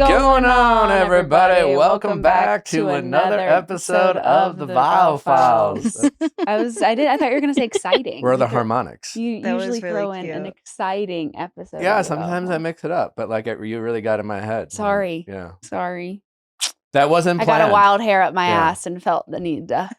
going on, everybody? Welcome back to another episode of the Viall Files. I thought you were going to say exciting. We're the harmonics. You That usually was really throw in cute. an exciting episode. Yeah, of the Viall sometimes I Files. mix it up, but like you really got in my head. Sorry. Yeah. Sorry. That wasn't I planned. got a wild hair up my Yeah. ass and felt the need to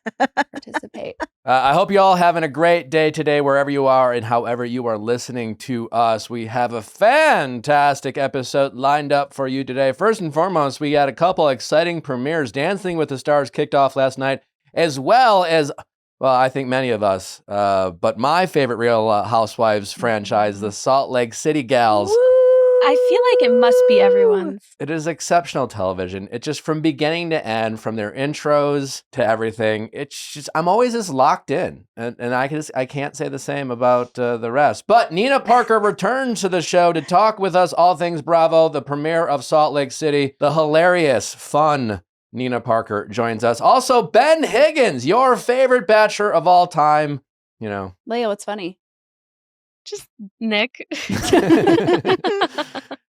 participate. I hope you all having a great day today, wherever you are and however you are listening to us. We have a fantastic episode lined up for you today. First and foremost, we got a couple exciting premieres. Dancing with the Stars kicked off last night, as well as, well, I think many of us, but my favorite Real Housewives franchise, the Salt Lake City Gals. I feel like it must be everyone's. It is exceptional television. It just, from beginning to end, from their intros to everything, it's just, I'm always just locked in. And I can't say the same about the rest. But Nina Parker returns to the show to talk with us all things Bravo, the premiere of Salt Lake City. The hilarious, fun Nina Parker joins us. Also, Ben Higgins, your favorite bachelor of all time. You know. Leah, what's funny? Just Nick.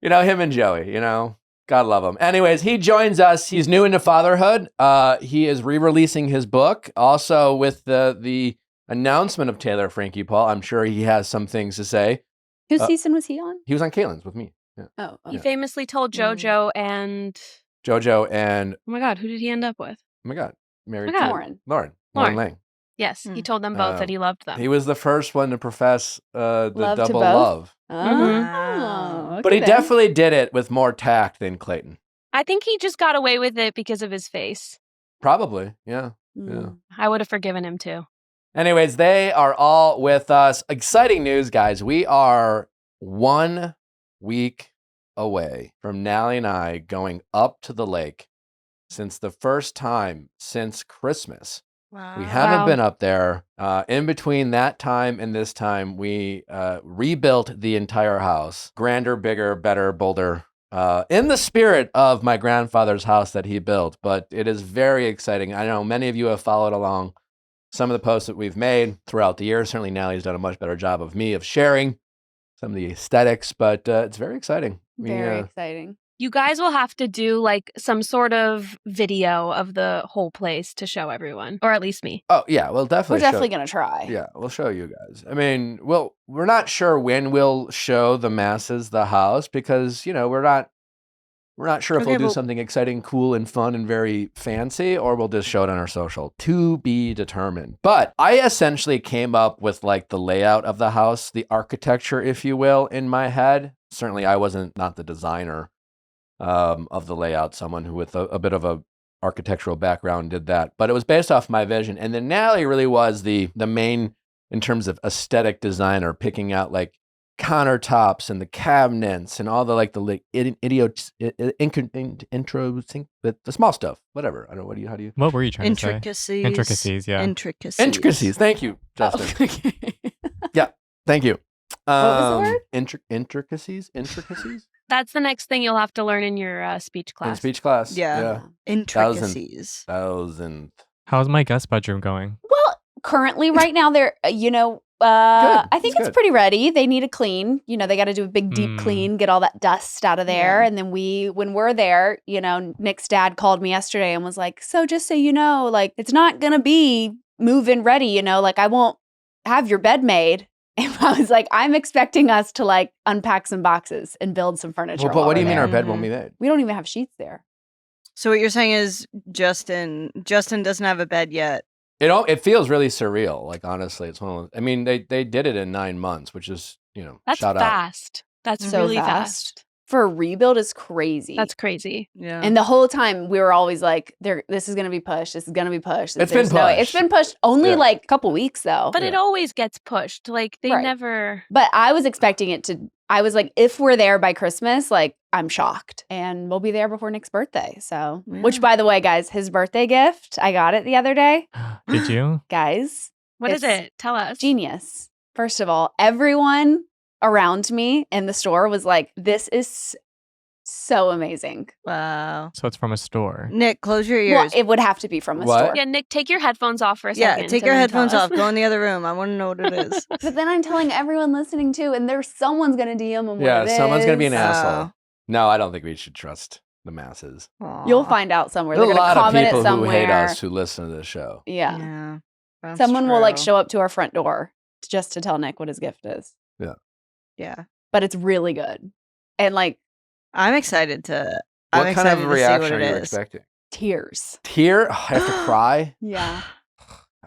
You know, him and Joey, you know, God love him. Anyways, he joins us. He's new into fatherhood. He is re-releasing his book. Also with the announcement of Taylor Frankie Paul, I'm sure he has some things to say. Whose season was he on? He was on Caitlin's with me. Yeah. Oh, He famously told JoJo and, JoJo and, oh my God, who did he end up with? oh my God, married Oh my God. to Lauren Lauren. Lang. Yes, he told them both that he loved them. He was the first one to profess the Love to double both? love. Oh, Mhm. okay But he then. definitely did it with more tact than Clayton. I think he just got away with it because of his face. Probably, yeah. Mm. I would have forgiven him too. Anyways, they are all with us. Exciting news, guys. We are 1 week away from Nally and I going up to the lake since the first time since Christmas. Wow. We haven't Wow. been up there. In between that time and this time, we rebuilt the entire house. Grander, bigger, better, bolder. In the spirit of my grandfather's house that he built. But it is very exciting. I know many of you have followed along some of the posts that we've made throughout the year. Certainly Nally's done a much better job of sharing some of the aesthetics, but it's very exciting. Very exciting. You guys will have to do like some sort of video of the whole place to show everyone, or at least me. Oh yeah, we'll definitely. We're definitely going to try. Yeah, we'll show you guys. I mean, we're not sure when we'll show the masses the house because, you know, we're not sure if Okay, we'll do but- something exciting, cool, and fun and very fancy, or we'll just show it on our social. To be determined. But I essentially came up with like the layout of the house, the architecture, if you will, in my head. Certainly I wasn't not the designer of the layout. Someone who with a bit of a architectural background did that. But it was based off my vision. And then Nally really was the main, in terms of aesthetic designer, picking out like countertops and the cabinets and all the like the small stuff, whatever. I don't know. How do you? What were you trying to say? Intricacies. Intricacies, yeah. Intricacies. Thank you, Justin. Thank you. What was the word? Intricacies. That's the next thing you'll have to learn in your speech class. In speech class. Yeah. Intricacies. Thousandth. How's my guest bedroom going? Well, currently, right now, they're, Good. I think It's it's good. pretty ready. They need a clean. You know, they got to do a big, deep Mm. clean, get all that dust out of there. Yeah. And then when we're there, you know, Nick's dad called me yesterday and was like, so just so you know, like, it's not going to be move-in ready, you know, like, I won't have your bed made. And I was like, I'm expecting us to like unpack some boxes and build some furniture. Well, but while what do you we're mean there. our bed won't be made? We don't even have sheets there. So what you're saying is Justin doesn't have a bed yet. It feels really surreal. Like honestly, it's one of those. I mean, they did it in 9 months, which is, you know, That's shout out. fast. That's So really fast. fast. For a rebuild is crazy. That's crazy. Yeah. And the whole time we were always like, this is going to be pushed. This is going to be pushed. It's been It's been pushed only Yeah. like a couple weeks though. But it always gets pushed. Like they Right. never. But I was expecting it to, I was like, if we're there by Christmas, like I'm shocked. And we'll be there before Nick's birthday. So, Yeah. which by the way, guys, his birthday gift, I got it the other day. Did you? Guys, What is It's it? Tell us. genius. First of all, everyone around me in the store was like, this is so amazing. Wow. So it's from a store. Nick, close your Well, ears. it would have to be from a What? store. Yeah, Nick, take your headphones off for a Yeah, second. take and your then tell headphones us. off. Go in the other room. I want to know what it is. But then I'm telling everyone listening too, and there's someone's gonna DM them. Yeah, what it someone's gonna be an is. asshole. No, I don't think we should trust the masses. You'll find out somewhere. There's They're a going to lot of comment people who somewhere. hate us who listen to this show. Yeah. Yeah. That's Someone will like true. show up to our front door just to tell Nick what his gift is. Yeah. But it's really good. And like I'm excited to. What I'm kind of excited a to see reaction what are it you is. expecting? tears. Tear? I have to cry? Yeah.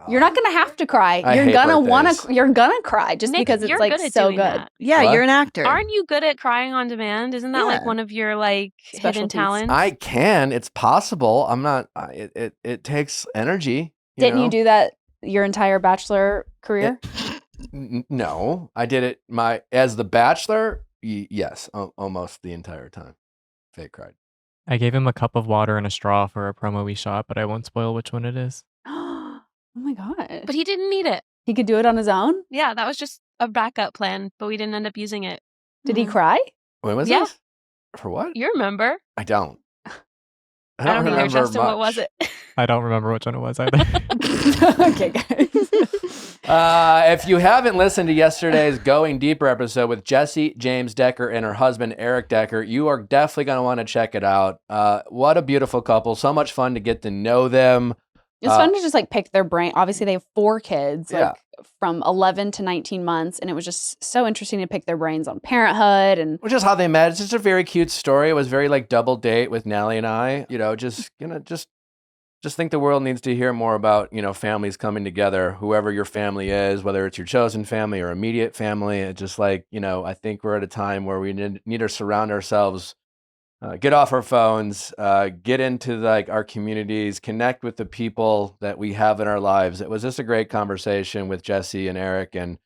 You're not gonna have to cry. I You're hate gonna birthdays. you're gonna cry just Nick, because it's you're like good at so doing good. that. Yeah, What? you're an actor. Aren't you good at crying on demand? Isn't that like Yeah. one of your like hidden Specialties. talents? I can. It's possible. I'm not. It takes energy. Didn't know? you do that your entire Bachelor career? No, I did it. As the Bachelor. Yes, almost the entire time. Fake cried. I gave him a cup of water and a straw for a promo we shot, but I won't spoil which one it is. Oh my god. But he didn't need it. He could do it on his own? Yeah, that was just a backup plan, but we didn't end up using it. Did he cry? When was Yeah. this? For what? You remember? I don't. I don't either, remember Justin. What much. was it? I don't remember which one it was either. Okay, guys. If you haven't listened to yesterday's Going Deeper episode with Jessie James Decker and her husband Eric Decker, you are definitely going to want to check it out. What a beautiful couple. So much fun to get to know them. It's fun to just like pick their brain. Obviously, they have 4 kids, Yeah. like from 11 to 19 months, and it was just so interesting to pick their brains on parenthood and Which is how they met. It's just a very cute story. It was very like double date with Nally and I. Just think the world needs to hear more about, families coming together, whoever your family is, whether it's your chosen family or immediate family. It's just like, I think we're at a time where we need to surround ourselves, get off our phones, get into like our communities, connect with the people that we have in our lives. It was just a great conversation with Jessie and Eric. And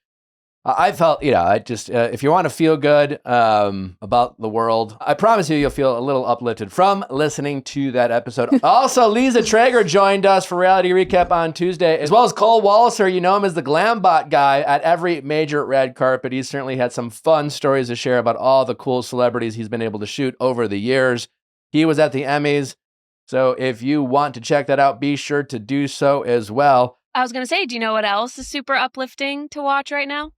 I felt, if you want to feel good about the world, I promise you'll feel a little uplifted from listening to that episode. Also, Lisa Traeger joined us for Reality Recap on Tuesday, as well as Cole Walliser. You know him as the Glambot guy at every major red carpet. He's certainly had some fun stories to share about all the cool celebrities he's been able to shoot over the years. He was at the Emmys. So if you want to check that out, be sure to do so as well. I was going to say, do you know what else is super uplifting to watch right now?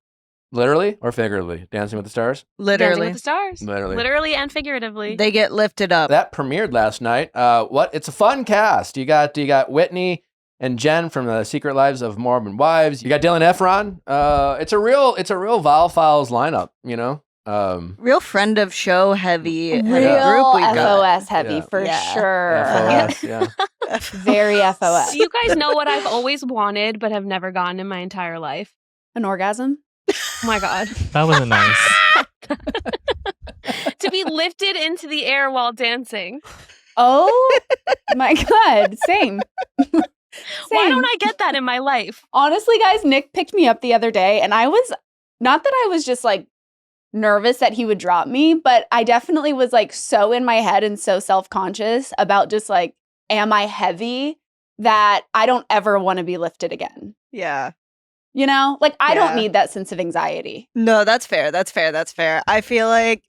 Literally or figuratively? Dancing with the Stars? Dancing Literally. with the Stars. Literally. Literally and figuratively. They get lifted up. That premiered last night. It's a fun cast. You got Whitney and Jen from the Secret Lives of Mormon Wives. You got Dylan Efron. It's a real Viall Files lineup, Real friend of show heavy real group we got. FOS heavy Yeah. for Yeah. sure. FOS, yeah. Very FOS. Do you guys know what I've always wanted but have never gotten in my entire life? An orgasm? Oh my God. That wasn't nice. To be lifted into the air while dancing. Oh my god, same. Why don't I get that in my life? Honestly, guys, Nick picked me up the other day, and I was not that I was just like nervous that he would drop me, but I definitely was like so in my head and so self-conscious about just like, am I heavy, that I don't ever want to be lifted again. Yeah. Like I don't Yeah. need that sense of anxiety. No, that's fair. That's fair. I feel like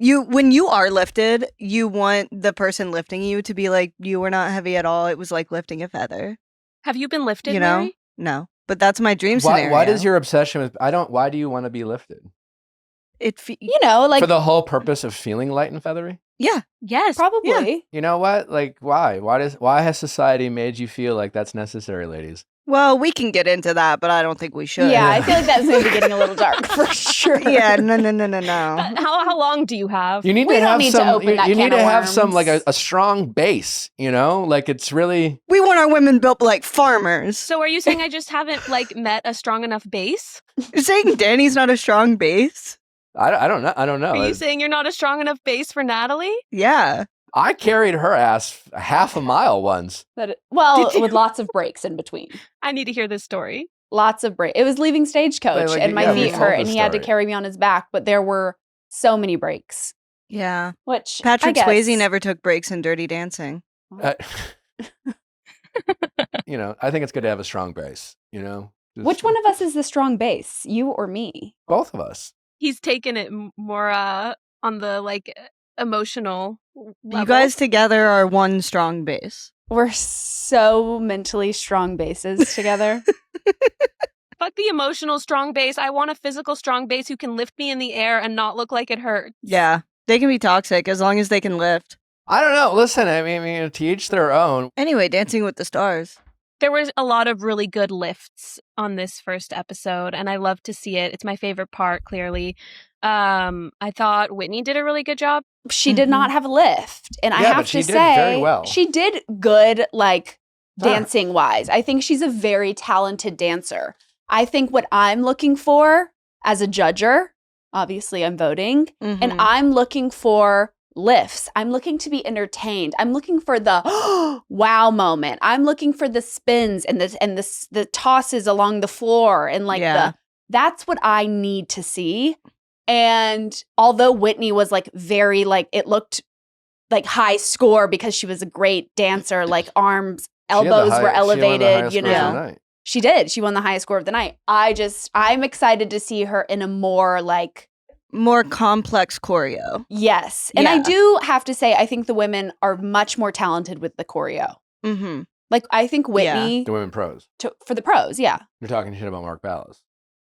when you are lifted, you want the person lifting you to be like, you were not heavy at all. It was like lifting a feather. Have you been lifted, You know? Mary? No. But that's my dream scenario. Why does your obsession with why do you want to be lifted? Like For the whole purpose of feeling light and feathery? Yeah. Yes. probably. You know what? Like why? Why has society made you feel like that's necessary, ladies? Well, we can get into that, but I don't think we should. Yeah, I feel like that's maybe getting a little dark for sure. Yeah, no. How long do you have? You need We to don't have need to some open that you can need to of have some like worms. a strong base, like it's really We want our women built like farmers. So are you saying I just haven't like met a strong enough base? You're saying Danny's not a strong base? I don't know. Are you saying you're not a strong enough base for Natalie? Yeah. I carried her ass half a mile once. With lots of breaks in between. I need to hear this story. Lots of breaks. It was leaving Stagecoach, Like, and my yeah, we feet told hurt, the and he had to story. carry me on his back. But there were so many breaks, Yeah. which Patrick I guess, Swayze never took breaks in Dirty Dancing. I think it's good to have a strong base. Just- Which one of us is the strong base, you or me? Both of us. He's taken it more on the like emotional level. You guys together are one strong base. We're so mentally strong bases together. Fuck the emotional strong base. I want a physical strong base who can lift me in the air and not look like it hurts. Yeah. They can be toxic as long as they can lift. I don't know. Listen, I mean, to each their own. Anyway, Dancing with the Stars. There was a lot of really good lifts on this first episode, and I love to see it. It's my favorite part, clearly. I thought Whitney did a really good job. She did not have a lift. And I have but she to did say, very well. she did good, like, Huh. dancing wise. I think she's a very talented dancer. I think what I'm looking for as a judger, obviously I'm voting, and Mhm. I'm looking for lifts. I'm looking to be entertained. I'm looking for the wow moment. I'm looking for the spins and the tosses along the floor and like Yeah. that's what I need to see. And although Whitney was like very like it looked like high score because she was a great dancer, like arms, elbows were elevated, you know. She did. She won the highest score of the night. I'm excited to see her in a more like More complex choreo. yes. And I Yeah. do have to say, I think the women are much more talented with the choreo. Mm-hmm. Like I think Whitney The women pros. for the pros, yeah. You're talking shit about Mark Ballas.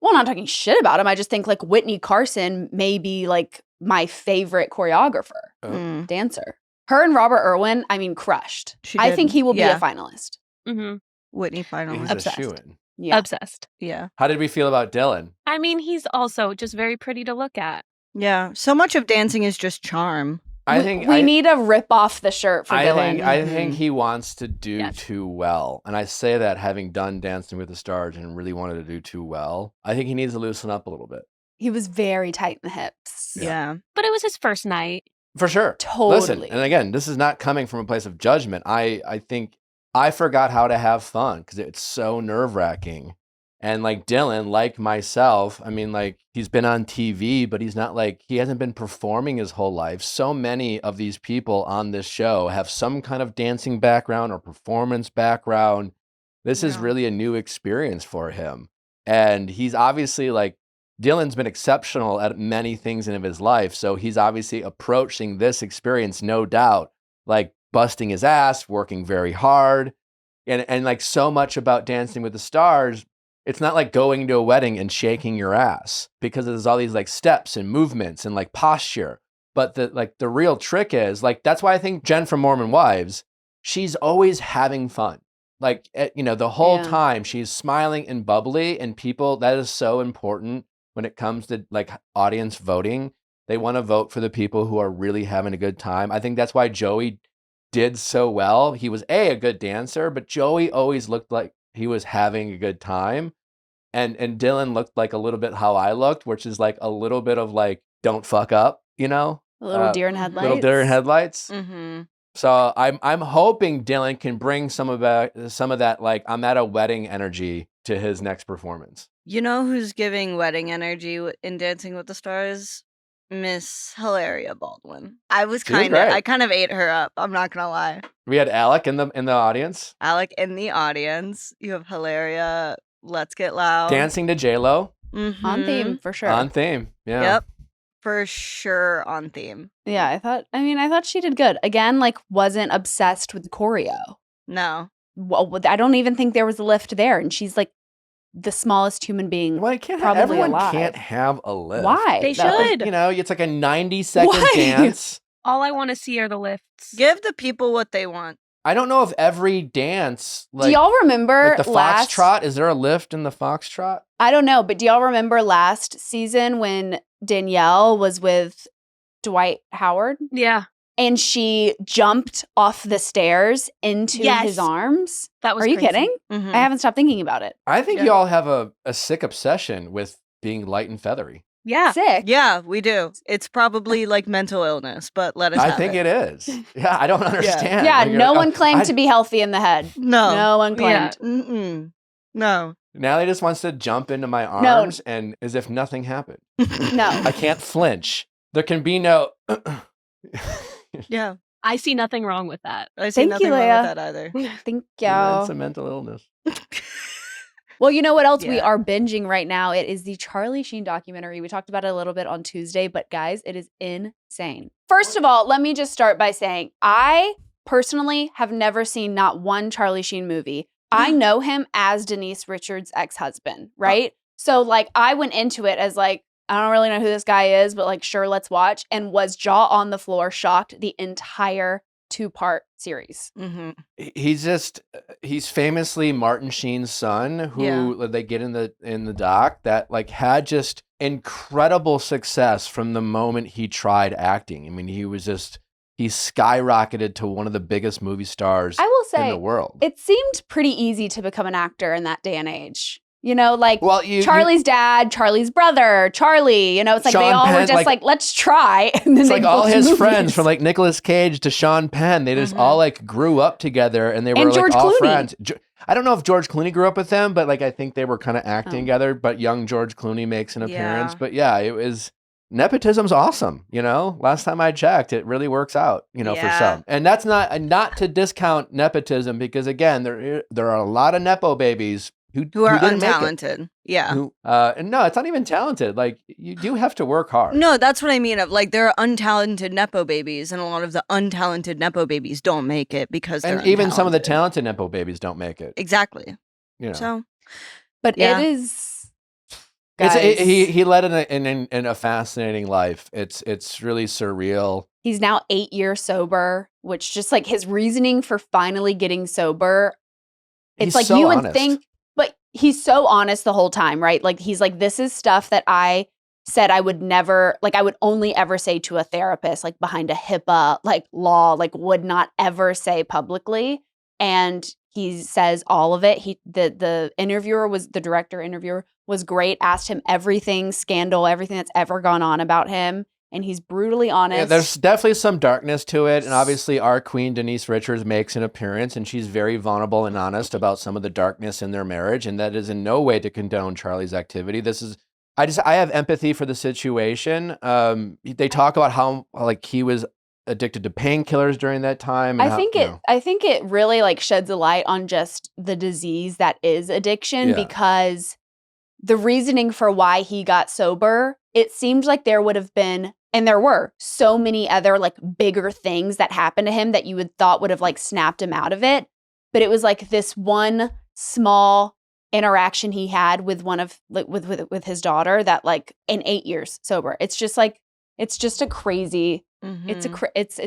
Well, I'm not talking shit about him. I just think like Whitney Carson may be like my favorite choreographer, Mm. dancer. Her and Robert Irwin, I mean, crushed. She I did. think he will be Yeah. a finalist. Mm-hmm. Whitney He's finalist. a Obsessed. shoo-in. Yeah. Obsessed. Yeah. How did we feel about Dylan? I mean, he's also just very pretty to look at. Yeah. So much of dancing is just charm. I think we need a rip off the shirt for Dylan. I think he wants to do Yes. too well. And I say that having done Dancing with the Stars and really wanted to do too well. I think he needs to loosen up a little bit. He was very tight in the hips. Yeah. But it was his first night. For sure. Totally. Listen, and again, this is not coming from a place of judgment. I think I forgot how to have fun because it's so nerve-wracking. And like Dylan, like myself, I mean, like he's been on TV, but he's not like, he hasn't been performing his whole life. So many of these people on this show have some kind of dancing background or performance background. This is Yeah. really a new experience for him. And he's obviously like, Dylan's been exceptional at many things in his life. So he's obviously approaching this experience, no doubt, like busting his ass, working very hard. And like so much about Dancing with the Stars, it's not like going to a wedding and shaking your ass because there's all these like steps and movements and like posture. But the real trick is like, that's why I think Jen from Mormon Wives, she's always having fun. Like, the whole Yeah. time she's smiling and bubbly, and people, that is so important when it comes to like audience voting. They want to vote for the people who are really having a good time. I think that's why Joey did so well. He was a good dancer, but Joey always looked like he was having a good time. And Dylan looked like a little bit how I looked, which is like a little bit of like, don't fuck up, A little deer in headlights. little deer in headlights. Mm-hmm. So I'm hoping Dylan can bring some of that like I'm at a wedding energy to his next performance. You know who's giving wedding energy in Dancing with the Stars? Miss Hilaria Baldwin. I kind of ate her up. I'm not gonna lie. We had Alec in the audience Alec in the audience. You have Hilaria. Let's Get Loud. dancing to J-Lo Mhm. On theme, for sure. on theme. Yeah. Yep. For sure on theme. Yeah, I thought she did good. Again, like wasn't obsessed with choreo. No. Well, I don't even think there was a lift there, and she's like the smallest human being. Well, it can't Probably everyone alive. can't have a lift. Why? They though? should. It's like a 90-second Why? dance. All I want to see are the lifts. Give the people what they want. I don't know if every dance Do y'all remember like the last? foxtrot, is there a lift in the foxtrot? I don't know, but do y'all remember last season when Danielle was with Dwight Howard Yeah, and she jumped off the stairs into Yes. his arms? that was Are you crazy. kidding? Mhm. I haven't stopped thinking about it. I think Yeah. y'all have a sick obsession with being light and feathery. Yeah. Sick. Yeah, we do. It's probably like mental illness, but let us I have think it is. Yeah, I don't understand. Yeah, Like, you're no like, one claimed I- to be healthy in the head. No. No one Yeah. claimed. Mm-mm. No. Natalie just wants to jump into my arms and as if nothing happened. No. I can't flinch. There can be no. Yeah. I see nothing wrong with that. I see Thank nothing you, wrong Leia. with that either. Thank It's you. a mental illness. Well, you know what else we Yeah. are binging right now? It is the Charlie Sheen documentary. We talked about it a little bit on Tuesday, but guys, it is insane. First of all, let me just start by saying I personally have never seen not one Charlie Sheen movie. I know him as Denise Richards' ex-husband, right? So like I went into it as like, I don't really know who this guy is, but like, sure, let's watch. And was jaw on the floor, shocked the entire 2-part series. Mm-hmm. He's famously Martin Sheen's son, who Yeah. they get in the doc, that like had just incredible success from the moment he tried acting. I mean, he skyrocketed to one of the biggest movie stars I will say, in the world. it seemed pretty easy to become an actor in that day and age. You know, like Well, Charlie's dad, Charlie's brother, Charlie, you know, it's like Sean they all were Penn, just like, let's try. And then it's they like all booked his movies. friends, from like Nicolas Cage to Sean Penn, they just all like grew up together, and they were And like George all Clooney. friends. I don't know if George Clooney grew up with them, but like I think they were kind of acting Oh. together. But young George Clooney makes an appearance. Yeah. But yeah, it was nepotism's awesome. You know, last time I checked, it really works out. You know, for Yeah. some, and that's not to discount nepotism, because again, there are a lot of nepo babies Who are didn't make it. untalented. Yeah. And no, it's not even talented. Like, you do have to work hard. No, that's what I mean. Of like, there are untalented nepo babies, and a lot of the untalented nepo babies don't make it because they're And even some of the untalented. talented nepo babies don't make it. Exactly. You know, So But Yeah. it is. it's Guys, he led in a fascinating life. It's really surreal. he's now 8 years sober, which just like his reasoning for finally getting sober. It's He's like so you would honest. think, but he's so honest the whole time, right? Like he's like, this is stuff that I said I would never, like I would only ever say to a therapist, like behind a HIPAA like law, like would not ever say publicly. And he says all of it. The director interviewer was great, asked him everything that's ever gone on about him. And he's brutally honest. Yeah, there's definitely some darkness to it, and obviously our queen Denise Richards makes an appearance, and she's very vulnerable and honest about some of the darkness in their marriage, and that is in no way to condone Charlie's activity. I have empathy for the situation. They talk about how like he was addicted to painkillers during that time. And I think it really like sheds a light on just the disease that is addiction, Yeah. because the reasoning for why he got sober, it seemed like there would have been, and there were so many other like bigger things that happened to him that you would thought would have like snapped him out of it. But it was like this one small interaction he had with one of like with his daughter that like in 8 years sober. It's just a crazy. It's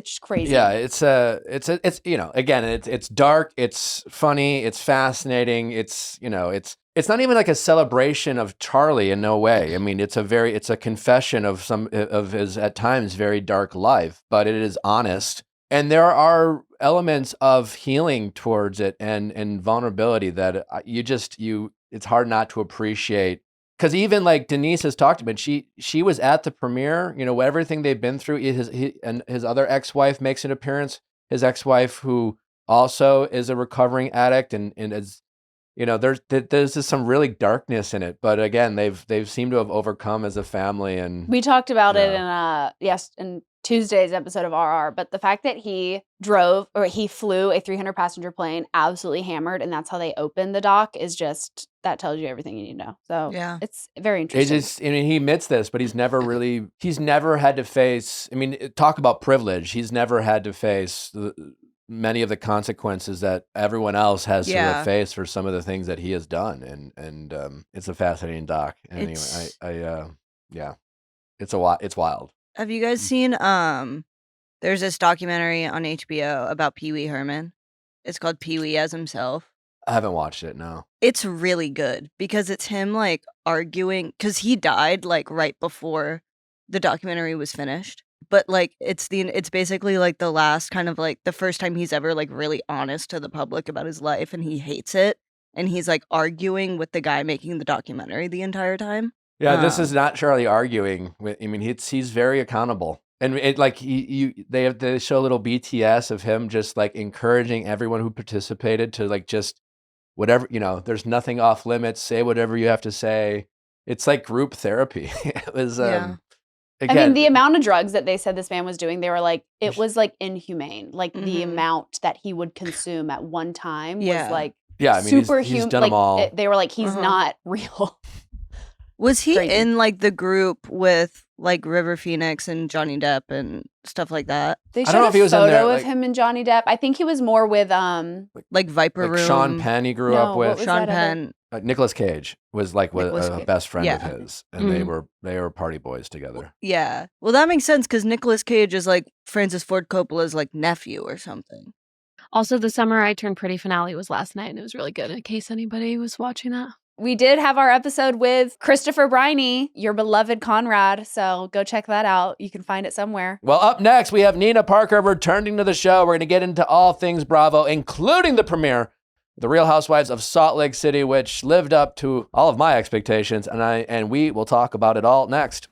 just crazy. Yeah, it's you know, again, it's dark, it's funny, it's fascinating, it's not even like a celebration of Charlie in no way. I mean, it's a confession of some of his at times very dark life, but it is honest, and there are elements of healing towards it and vulnerability that it's hard not to appreciate. Because even like Denise has talked about, she was at the premiere. You know, everything they've been through. His other ex-wife makes an appearance. His ex-wife, who also is a recovering addict, and is, you know, there's just some really darkness in it. But again, they've seemed to have overcome as a family. And We talked about it Yeah. in Tuesday's episode of RR, but the fact that he flew a 300 passenger plane absolutely hammered, and that's how they opened the doc, is just, that tells you everything you need to know. So Yeah. it's very It interesting. just, I mean, he admits this, but he's never had to face, I mean, talk about privilege. He's never had to face many of the consequences that everyone else has to Yeah. have faced for some of the things that he has done. And it's a fascinating doc. Anyway, It's- yeah, it's wild. Have you guys seen there's this documentary on HBO about Pee Wee Herman. It's called Pee Wee as Himself. I haven't watched it, no. It's really good because it's him like arguing, because he died like right before the documentary was finished. But like it's basically like the last kind of like the first time he's ever like really honest to the public about his life, and he hates it. And he's like arguing with the guy making the documentary the entire time. Yeah, this is not Charlie arguing. I mean, he's very accountable, and it like they show a little BTS of him just like encouraging everyone who participated to like just whatever, you know. There's nothing off limits. Say whatever you have to say. It's like group therapy. It was Yeah. again, I mean, the amount of drugs that they said this man was doing, they were like, it was like inhumane. Like the Mhm. amount that he would consume at one time Yeah. was like yeah. I mean, superhuman. he's done like them all. they were like, he's Uh-huh. not real. Was he Crazy. in like the group with like River Phoenix and Johnny Depp and stuff like that? They I don't showed know a if he was in photo there, of like- him and Johnny Depp. I think he was more with Like Viper like Room. Sean Penn he grew No, up what with. was Sean that other- Penn. Nicolas Cage was like Nicolas a Cage. best friend of Yeah. his, and they were party boys together. Yeah. Well, that makes sense because Nicolas Cage is like Francis Ford Coppola's like nephew or something. Also, the Summer I Turned Pretty finale was last night, and it was really good in case anybody was watching that. We did have our episode with Christopher Briney, your beloved Conrad. So go check that out. You can find it somewhere. Well, up next, we have Nina Parker returning to the show. We're going to get into all things Bravo, including the premiere of The Real Housewives of Salt Lake City, which lived up to all of my expectations. And we will talk about it all next.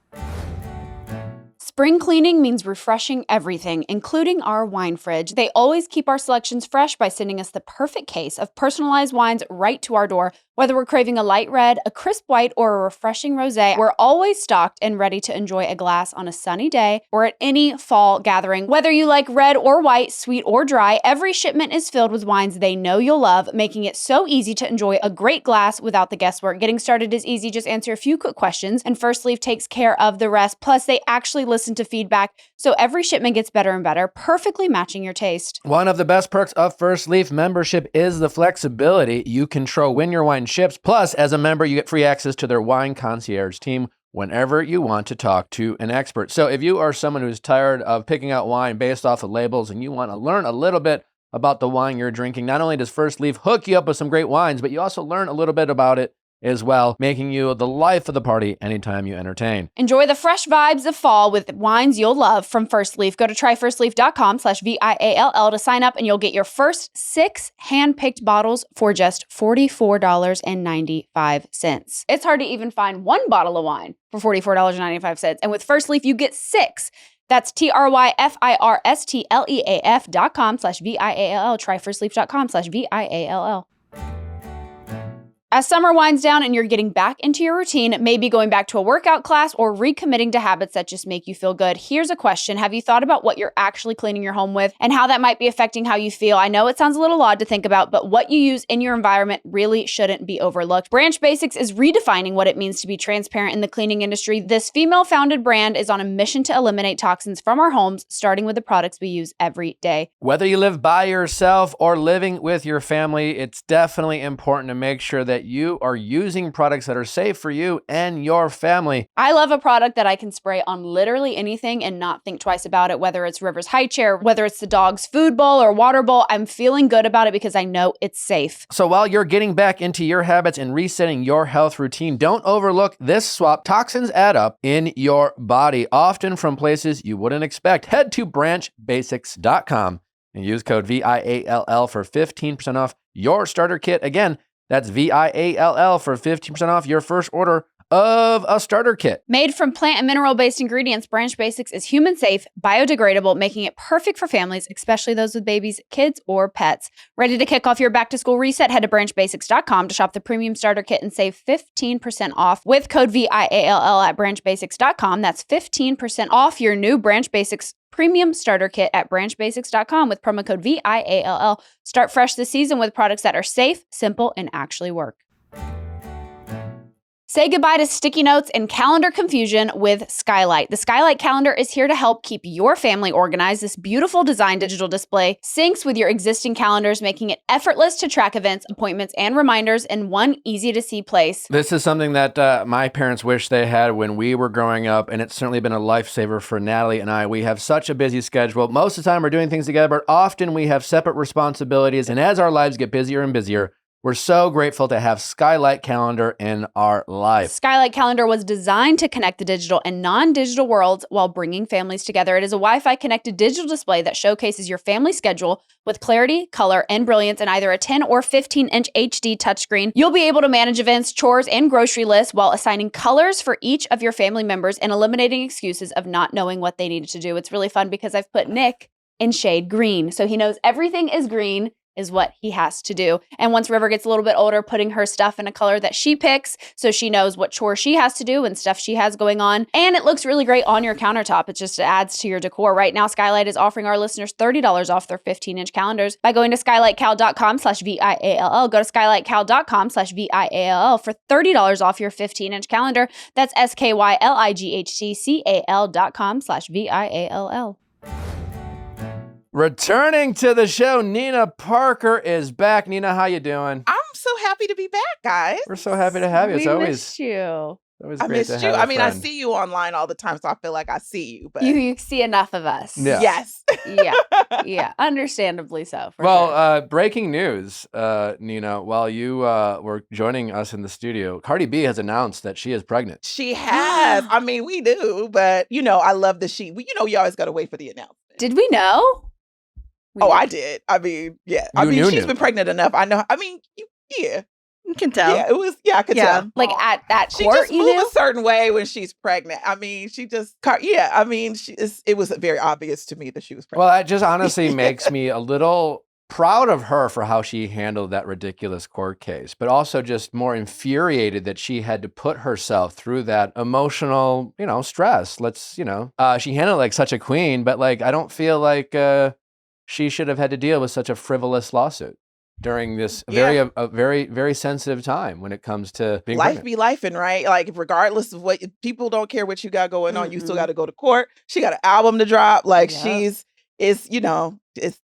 Spring cleaning means refreshing everything, including our wine fridge. They always keep our selections fresh by sending us the perfect case of personalized wines right to our door. Whether we're craving a light red, a crisp white, or a refreshing rosé, we're always stocked and ready to enjoy a glass on a sunny day or at any fall gathering. Whether you like red or white, sweet or dry, every shipment is filled with wines they know you'll love, making it so easy to enjoy a great glass without the guesswork. Getting started is easy. Just answer a few quick questions, and First Leaf takes care of the rest. Plus, they actually listen to feedback, so every shipment gets better and better, perfectly matching your taste. One of the best perks of First Leaf membership is the flexibility. You control when your wine ships. Plus, as a member, you get free access to their wine concierge team whenever you want to talk to an expert. So if you are someone who's tired of picking out wine based off of labels and you want to learn a little bit about the wine you're drinking, not only does First Leaf hook you up with some great wines, but you also learn a little bit about it as well, making you the life of the party anytime you entertain. Enjoy the fresh vibes of fall with wines you'll love from First Leaf. Go to tryfirstleaf.com/VIALL to sign up, and you'll get your first 6 hand-picked bottles for just $44.95. It's hard to even find one bottle of wine for $44.95. And with First Leaf, you get 6. That's tryfirstleaf.com/VIALL. Tryfirstleaf.com/VIALL. As summer winds down and you're getting back into your routine, maybe going back to a workout class or recommitting to habits that just make you feel good, here's a question. Have you thought about what you're actually cleaning your home with and how that might be affecting how you feel? I know it sounds a little odd to think about, but what you use in your environment really shouldn't be overlooked. Branch Basics is redefining what it means to be transparent in the cleaning industry. This female-founded brand is on a mission to eliminate toxins from our homes, starting with the products we use every day. Whether you live by yourself or living with your family, it's definitely important to make sure that you are using products that are safe for you and your family. I love a product that I can spray on literally anything and not think twice about it, whether it's River's high chair, whether it's the dog's food bowl or water bowl. I'm feeling good about it because I know it's safe. So while you're getting back into your habits and resetting your health routine, don't overlook this swap. Toxins add up in your body, often from places you wouldn't expect. Head to branchbasics.com and use code VIALL for 15% off your starter kit. Again, that's VIALL for 15% off your first order of a starter kit. Made from plant and mineral-based ingredients, Branch Basics is human-safe, biodegradable, making it perfect for families, especially those with babies, kids, or pets. Ready to kick off your back-to-school reset? Head to branchbasics.com to shop the premium starter kit and save 15% off with code VIALL at branchbasics.com. That's 15% off your new Branch Basics premium starter kit at branchbasics.com with promo code VIALL. Start fresh this season with products that are safe, simple, and actually work. Say goodbye to sticky notes and calendar confusion with Skylight. The Skylight calendar is here to help keep your family organized. This beautiful design digital display syncs with your existing calendars, making it effortless to track events, appointments, and reminders in one easy-to-see place. This is something that my parents wish they had when we were growing up, and it's certainly been a lifesaver for Natalie and I. We have such a busy schedule. Most of the time we're doing things together, but often we have separate responsibilities, and as our lives get busier and busier, we're so grateful to have Skylight Calendar in our life. Skylight Calendar was designed to connect the digital and non-digital worlds while bringing families together. It is a Wi-Fi connected digital display that showcases your family schedule with clarity, color, and brilliance in either a 10 or 15-inch HD touchscreen. You'll be able to manage events, chores, and grocery lists while assigning colors for each of your family members and eliminating excuses of not knowing what they needed to do. It's really fun because I've put Nick in shade green, so he knows everything is green is what he has to do. And once River gets a little bit older, putting her stuff in a color that she picks so she knows what chore she has to do and stuff she has going on. And it looks really great on your countertop. It just adds to your decor. Right now, Skylight is offering our listeners $30 off their 15-inch calendars by going to skylightcal.com/VIALL. Go to skylightcal.com/VIALL for $30 off your 15-inch calendar. That's SKYLIGHTCAL.com/VIALL. Returning to the show, Nina Parker is back. Nina, how you doing? I'm so happy to be back, guys. We're so happy to have you. It's We always missed you. I great missed to you. have a I mean, I friend. see you online all the time, so I feel like I see you. But You see enough of us. Yeah. yes. Yeah. Understandably so. For Well, sure. breaking news, Nina. While you were joining us in the studio, Cardi B has announced that she is pregnant. She has. I mean, we do, but I love that she. You always got to wait for the announcement. Did we know? We Oh, did. I did. I mean, yeah. I You mean, knew. she's been pregnant enough. I know. I mean, yeah. You can tell. Yeah, it was. Yeah, I could tell. Like at She court, just you moves knew? a certain way when she's pregnant. I mean, she just. Yeah, I mean, it was very obvious to me that she was pregnant. Well, that just honestly makes me a little proud of her for how she handled that ridiculous court case, but also just more infuriated that she had to put herself through that emotional, stress. She handled it like such a queen, but like I don't feel like she should have had to deal with such a frivolous lawsuit during this Yeah. very, very sensitive time when it comes to being Life pregnant. be lifing, right? Like, regardless of what people don't care what you got going on, you still Mhm. got to go to court. She got an album to drop. Like, Yep.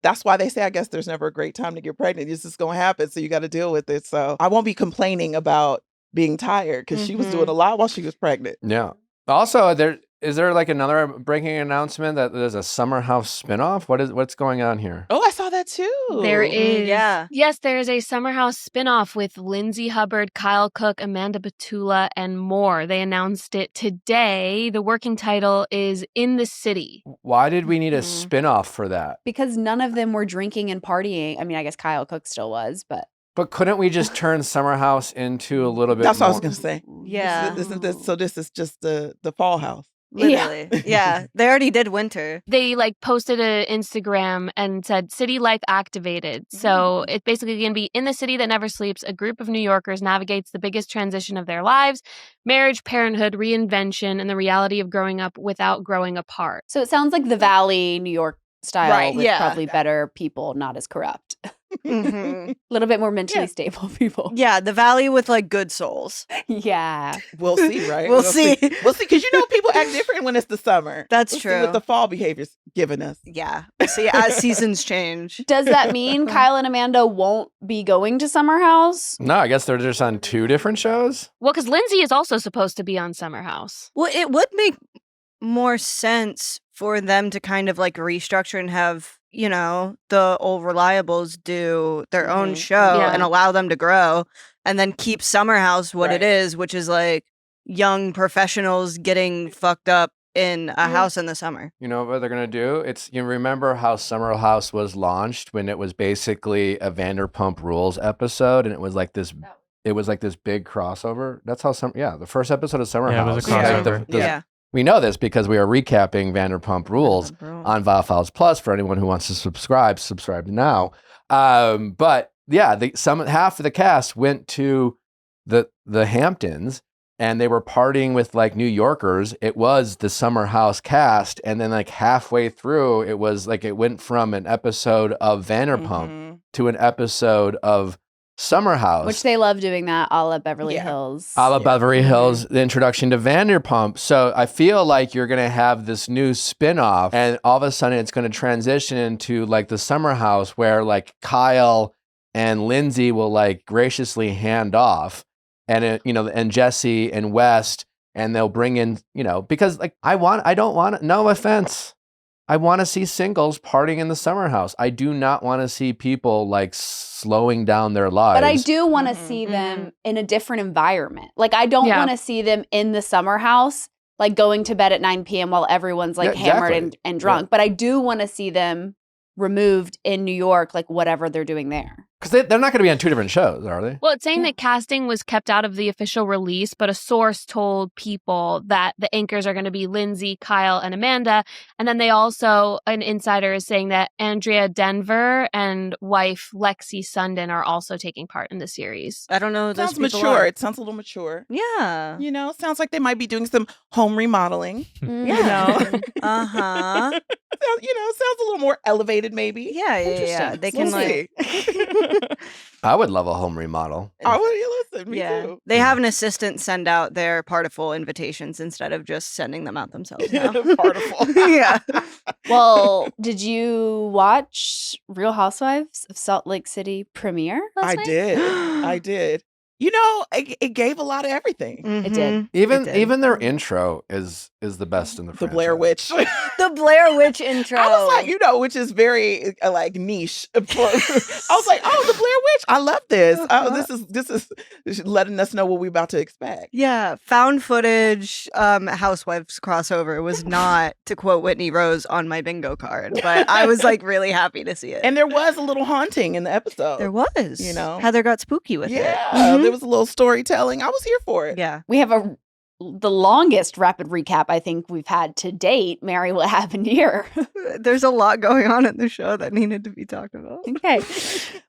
that's why they say, I guess there's never a great time to get pregnant. It's just gonna happen, so you got to deal with it. So I won't be complaining about being tired because she was doing a lot while she was pregnant. Yeah. Also, is there like another breaking announcement that there's a Summer House spinoff? What's going on here? Oh, I saw that too. There is. yeah. Yes, there is a Summer House spinoff with Lindsay Hubbard, Kyle Cook, Amanda Batula, and more. They announced it today. The working title is In the City. Why did we need a Mhm. spinoff for that? Because none of them were drinking and partying. I mean, I guess Kyle Cook still was, but But couldn't we just turn Summer House into a little bit That's what I was more- gonna say. Yeah. Isn't this? So this is just the fall house. Literally. Yeah. They already did winter. They posted an Instagram and said city life activated. So it's basically going to be in the city that never sleeps. A group of New Yorkers navigates the biggest transition of their lives: marriage, parenthood, reinvention, and the reality of growing up without growing apart. so it sounds like the Valley, New York style Right, with yeah. probably better people, not as corrupt. Mhm. A little bit more mentally Yeah. stable people. Yeah. The Valley with good souls. Yeah. We'll see, right? We'll see. We'll see, because people act different when it's the summer. That's We'll see true. what the fall behavior's giving us. Yeah. We'll see as seasons change. Does that mean Kyle and Amanda won't be going to Summer House? No, I guess they're just on two different shows. Well, because Lindsay is also supposed to be on Summer House. Well, it would make more sense for them to kind of restructure and have, the old reliables do their own Mhm. show Yeah. and allow them to grow, and then keep Summer House what it Right. is, which is young professionals getting fucked up in a house in the summer. You know what they're gonna do? You remember how Summer House was launched when it was basically a Vanderpump Rules episode, and it was like this. It was like this big crossover. That's how the first episode of Summer Yeah, it House. was a like crossover. Yeah. We know this because we are recapping Vanderpump Rules on Viall Files Plus for anyone who wants to subscribe now. But yeah, half of the cast went to the Hamptons, and they were partying with New Yorkers. It was the Summer House cast, and then halfway through, it was it went from an episode of Vanderpump Mhm. to an episode of Summer House. Which they love doing that a la Beverly Yeah. Hills. A la Yeah. Beverly Hills, the introduction to Vanderpump. So I feel like you're going to have this new spinoff, and all of a sudden it's going to transition into the Summer House where Kyle and Lindsay will graciously hand off, and and Jesse and West, and they'll bring in, because no offense, I want to see singles partying in the Summer House. I do not want to see people slowing down their lives. But I do want to Mhm, see them in a different environment. I don't Yeah. want to see them in the Summer House, going to bed at 9 p.m. while everyone's Yeah, hammered exactly. and drunk. But I do want to see them removed in New York, whatever they're doing there. Because they're not going to be on two different shows, are they? Well, it's saying that casting was kept out of the official release, but a source told people that the anchors are going to be Lindsay, Kyle, and Amanda. And then an insider is saying that Andrea Denver and wife Lexi Sundin are also taking part in the series. I don't know. Who those Sounds people mature. are. It sounds a little mature. Yeah. Sounds like they might be doing some home remodeling. Yeah. Uh-huh. Sounds a little more elevated, maybe. Yeah. Interesting. They We'll can see. I would love a home remodel. I would Listen, me too. They have an assistant send out their Partiful invitations instead of just sending them out themselves now. Partiful. Yeah. Well, did you watch Real Housewives of Salt Lake City premiere last night? I did. You know, it gave a lot of everything. It did. Even their intro is the best in the The franchise. Blair Witch. The Blair Witch intro. I was like, you know, which is very like niche. I was like, oh, the Blair Witch. I love this. Oh, this is letting us know what we're about to expect. Yeah, found footage housewives crossover was not, to quote Whitney Rose, on my bingo card, but I was like really happy to see it. And there was a little haunting in the episode. There was. You know? Heather got spooky with it. Yeah, there was a little storytelling. I was here for it. Yeah. We have the longest rapid recap I think we've had to date. Mary, what happened here? There's a lot going on in the show that needed to be talked about. Okay.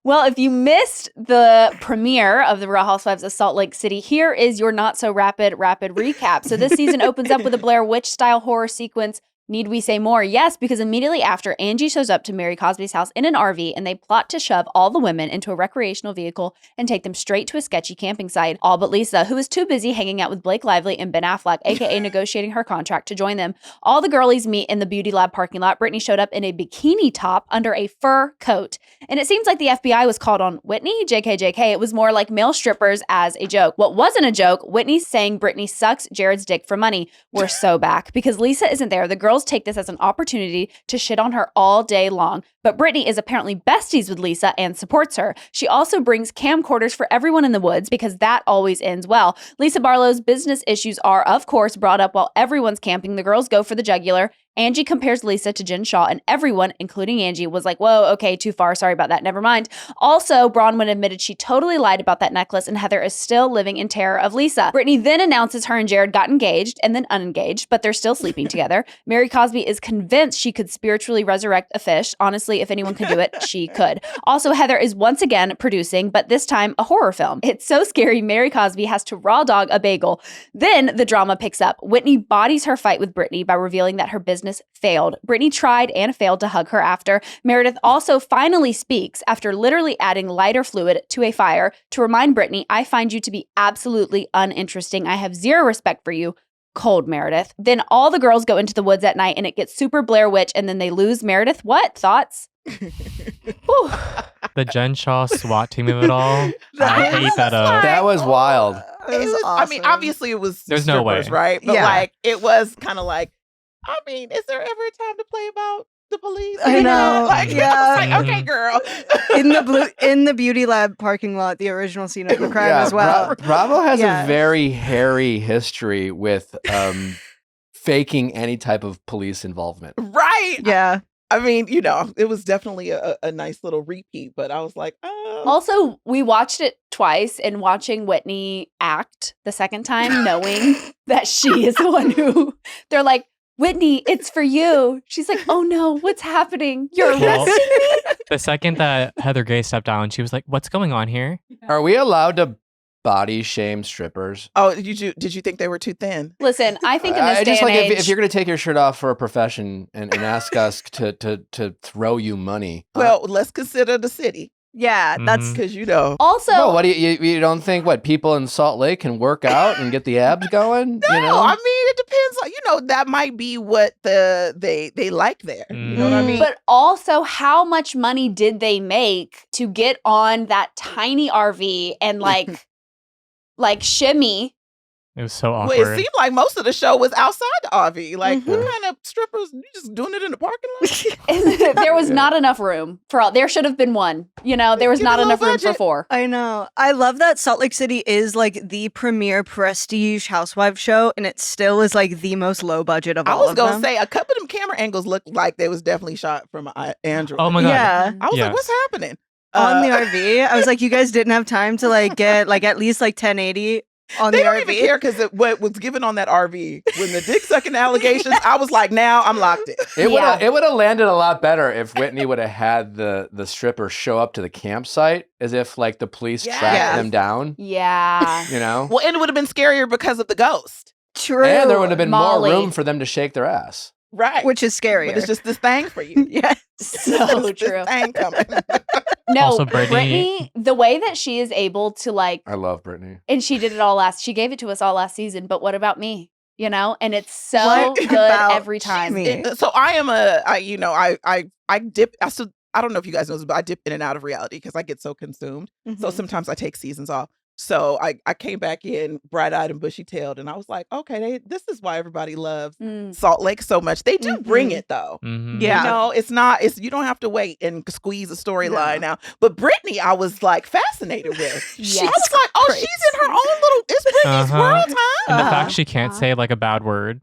Well, if you missed the premiere of The Real Housewives of Salt Lake City, here is your not so rapid recap. So this season opens up with a Blair Witch style horror sequence. Need we say more? Yes, because immediately after, Angie shows up to Mary Cosby's house in an RV and they plot to shove all the women into a recreational vehicle and take them straight to a sketchy camping site, all but Lisa, who is too busy hanging out with Blake Lively and Ben Affleck, aka negotiating her contract to join them. All the girlies meet in the beauty lab parking lot. Brittany showed up in a bikini top under a fur coat. And it seems like the FBI was called on Whitney. JK. It was more like male strippers as a joke. What wasn't a joke, Whitney saying Brittany sucks Jared's dick for money. We're so back. Because Lisa isn't there, the girls take this as an opportunity to shit on her all day long. But Brittany is apparently besties with Lisa and supports her. She also brings camcorders for everyone in the woods because that always ends well. Lisa Barlow's business issues are, of course, brought up while everyone's camping. The girls go for the jugular. Angie compares Lisa to Jen Shaw, and everyone, including Angie, was like, whoa, okay, too far. Sorry about that. Never mind. Also, Bronwyn admitted she totally lied about that necklace, and Heather is still living in terror of Lisa. Brittany then announces her and Jared got engaged and then unengaged, but they're still sleeping together. Mary Cosby is convinced she could spiritually resurrect a fish. Honestly, if anyone could do it, she could. Also, Heather is once again producing, but this time a horror film. It's so scary, Mary Cosby has to raw dog a bagel. Then the drama picks up. Whitney bodies her fight with Brittany by revealing that her business failed. Brittany tried and failed to hug her after. Meredith also finally speaks after literally adding lighter fluid to a fire to remind Brittany, I find you to be absolutely uninteresting. I have zero respect for you. Cold, Meredith. Then all the girls go into the woods at night and it gets super Blair Witch and then they lose Meredith. What? Thoughts? The Jen Shaw SWAT team of it all. I hate that. That was wild. It was, I mean, obviously it was There's no way. strippers, right? But Yeah. like, it was kind of like, I mean, is there ever a time to play about the police? I You know, Like, yeah. I was like, okay, girl. in the beauty lab parking lot, the original scene of the crime Yeah, as well. Bravo has Yeah. a very hairy history with faking any type of police involvement. Right. Yeah. I mean, you know, it was definitely a nice little repeat, but I was like, oh. Also, we watched it twice and watching Whitney act the second time, knowing that she is the one who they're like, Whitney, it's for you. She's like, oh no, what's happening? You're Well, arresting me? The second that Heather Gay stepped down, she was like, "What's going on here?" Are we allowed to body shame strippers? Oh, did you think they were too thin? Listen, I think in this I day just and like age, if you're going to take your shirt off for a profession and ask us to throw you money. Well, let's consider the city Yeah, that's Mhm. because, you know. also, no, what do you don't think what people in Salt Lake can work out and get the abs going? No, you know? I mean, it depends on, you know, that might be what they like there. You know what I mean? but also how much money did they make to get on that tiny RV and like shimmy? It was so Well, awkward. it seemed like most of the show was outside the RV. Like, what Mhm. kind of strippers? You just doing it in the parking lot? And there was Yeah. not enough room for all. There should have been one. You know, there was Give not it a enough little room for budget. 4. I know. I love that Salt Lake City is like the premier prestige housewives show, and it still is like the most low budget of I all was of gonna them. say a couple of them camera angles looked like they was definitely shot from an Android. Oh my god. Yeah. I was Yes. like, what's happening? On the RV, I was like, you guys didn't have time to like get like at least like 1080 on They the don't RV. even care because what was given on that RV when the dick sucking allegations. I was like, now I'm locked in. It would have landed a lot better if Whitney would have had the stripper show up to the campsite as if like the police tracked Yes. them down. Yeah. You know, Well, and it would have been scarier because of the ghost, True. and there would have been Molly. more room for them to shake their ass. right? which is scarier. But it's just this thing for you. yeah. So This true. thing coming. No, Also, Brittany- Brittany, the way that she is able to like, I love Britney. and she did it all she gave it to us all last season. But what about me? You know, and it's so What good about every time. me? So I am I dip. I don't know if you guys know this, but I dip in and out of reality because I get so consumed. So Mhm. sometimes I take seasons off. So I came back in bright-eyed and bushy-tailed, and I was like, okay, this is why everybody loves Mm. Salt Lake so much. They do bring Mhm. it though. Mhm. Yeah. You know, it's you don't have to wait and squeeze a storyline out. But Brittany, I was like fascinated with. Yes. I was like, oh, she's in her own little. It's Brittany's Uh-huh. world, huh? And the Uh-huh. fact she can't say like a bad word.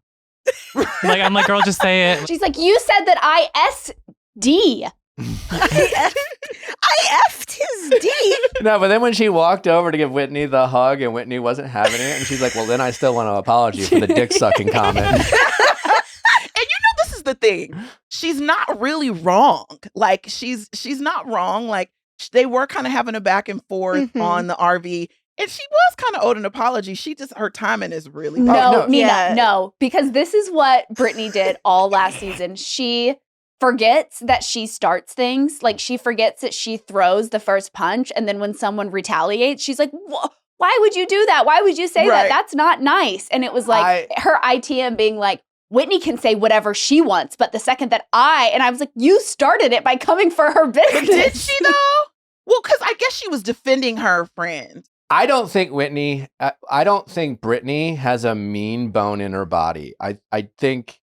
Like, I'm like, girl, just say it. She's like, you said that ISD. I effed his D. No, but then when she walked over to give Whitney the hug and Whitney wasn't having it, and she's like, well, then I still want to apologize for the dick sucking comment. And this is the thing. She's not really wrong. Like she's not wrong. Like they were kind of having a back and forth Mhm. on the RV. And she was kind of owed an apology. her timing is really No, bad. no. Nina, Yeah. no, because this is what Brittany did all last season. She forgets that she starts things. Like she forgets that she throws the first punch, and then when someone retaliates, she's like, "Why would you do that? Why would you say Right. that? That's not nice." And it was like her ITM being like, Whitney can say whatever she wants, but the second that and I was like, you started it by coming for her business. Did she though? Well, because I guess she was defending her friend. I don't think Brittany has a mean bone in her body. I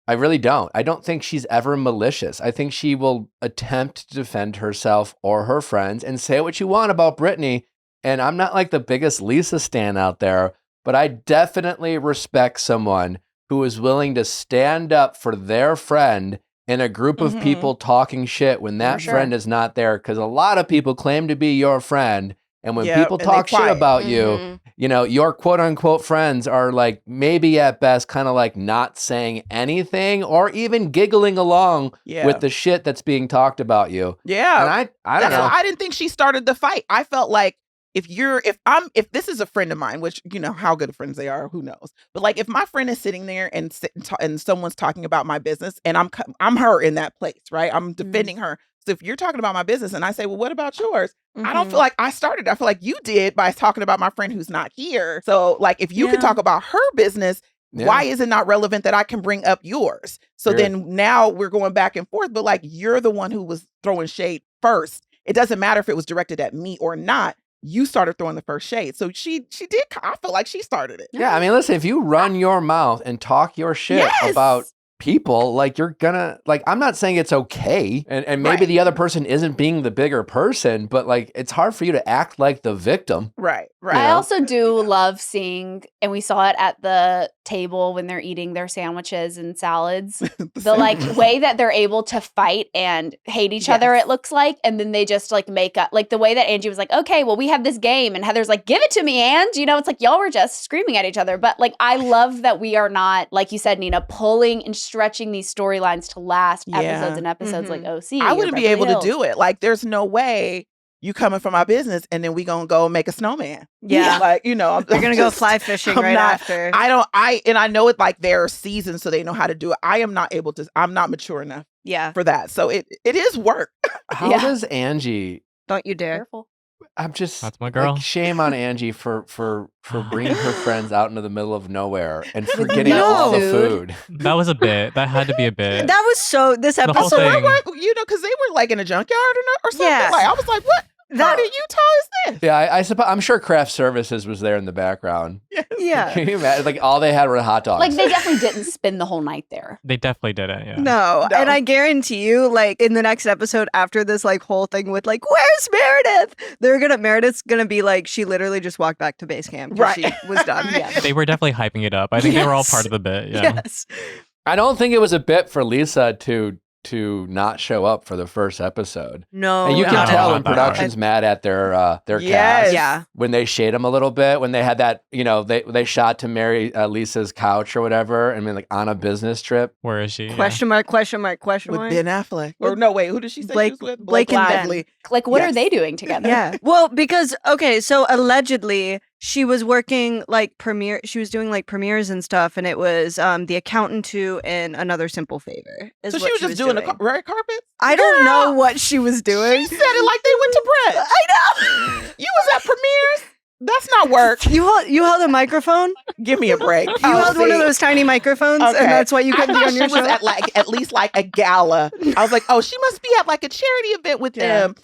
really don't. I don't think she's ever malicious. I think she will attempt to defend herself or her friends and say what you want about Brittany. And I'm not like the biggest Lisa stan out there, but I definitely respect someone who is willing to stand up for their friend in a group of Mhm. people talking shit when that For sure. friend is not there. Because a lot of people claim to be your friend. And when Yep, people and they talk shit quiet. about you, Mhm. you know, your quote unquote friends are like maybe at best kind of like not saying anything or even giggling along Yeah. with the shit that's being talked about you. Yeah. And I don't That's know. why I didn't think she started the fight. I felt like if this is a friend of mine, which you know how good friends they are, who knows? But like if my friend is sitting there and and someone's talking about my business, and I'm her in that place, right? I'm defending her. So if you're talking about my business, and I say, well, what about yours? I don't feel like I started. I feel like you did by talking about my friend who's not here. So like if you can talk about her business, Yeah. why is it not relevant that I can bring up yours? So Sure. then now we're going back and forth, but like you're the one who was throwing shade first. It doesn't matter if it was directed at me or not. You started throwing the first shade. So she did. I feel like she started it. Yeah, I mean, listen, if you run your mouth and talk your shit Yes. about people, like you're gonna like I'm not saying it's okay and maybe Right. the other person isn't being the bigger person, but like it's hard for you to act like the victim. Right. I Yeah. also do love seeing, and we saw it at the table when they're eating their sandwiches and salads, the like way that they're able to fight and hate each other, Yes. it looks like. And then they just like make up, like the way that Angie was like, okay, well, we have this game. And Heather's like, give it to me, Ange. You know, it's like y'all were just screaming at each other. But like, I love that we are not, like you said, Nina, pulling and stretching these storylines to last episodes and episodes like OC. I or wouldn't be Beverly able Hills. to do it. Like there's no way you coming from my business and then we gonna go make a snowman. Yeah. Like, you know, They're gonna go fly fishing I'm right not- after. I know it like there are seasons so they know how to do it. I'm not mature enough Yeah. for that. So it is work. How Yeah. does Angie Don't you dare. Careful. I'm just That's my girl. Like, shame on Angie for bringing her friends out into the middle of nowhere and forgetting no all the food. food. That was a bit. That had to be a bit. That was so. This The whole episode. thing. You know, because they were like in a junkyard or something. Yeah. Like I was like, what part of Utah is this? Yeah, I suppose I'm sure craft services was there in the background. Yeah. Can you imagine? Like all they had were hot dogs. Like they definitely didn't spend the whole night there. They definitely did it. Yeah. No, No. and I guarantee you, like in the next episode after this, like whole thing with like, where's Meredith? Meredith's gonna be like, she literally just walked back to base camp. 'Cause Right. She was done. Yeah. They were definitely hyping it up. I think they were all Yes. part of the bit. Yeah. Yes. I don't think it was a bit for Lisa to not show up for the first episode. No. And you can no. tell No, when not that production's mad at their Yes. cast. Yeah. When they shade them a little bit, when they had that, you know, they shot to marry Lisa's couch or whatever, and like on a business trip. Where is she? Yeah. Question mark. Question mark. Question With mark. Ben Affleck. Or no, wait, who did she say Blake- she was with? Blake and Ben. Lively. Like, what are Yes. they doing together? Yeah. Well, because okay, so allegedly she was working like she was doing like premieres and stuff, and it was the accountant to and Another Simple Favor. Is So what she was just doing the doing. red carpet? I don't know what she was doing. She said it like they went to Brett. not work. You held a microphone? Give me a break. You held one of those tiny microphones, Okay. and that's why you I couldn't be thought on your she was show? at least like a gala. I was like, oh, she must be at like a charity event with Yeah. them.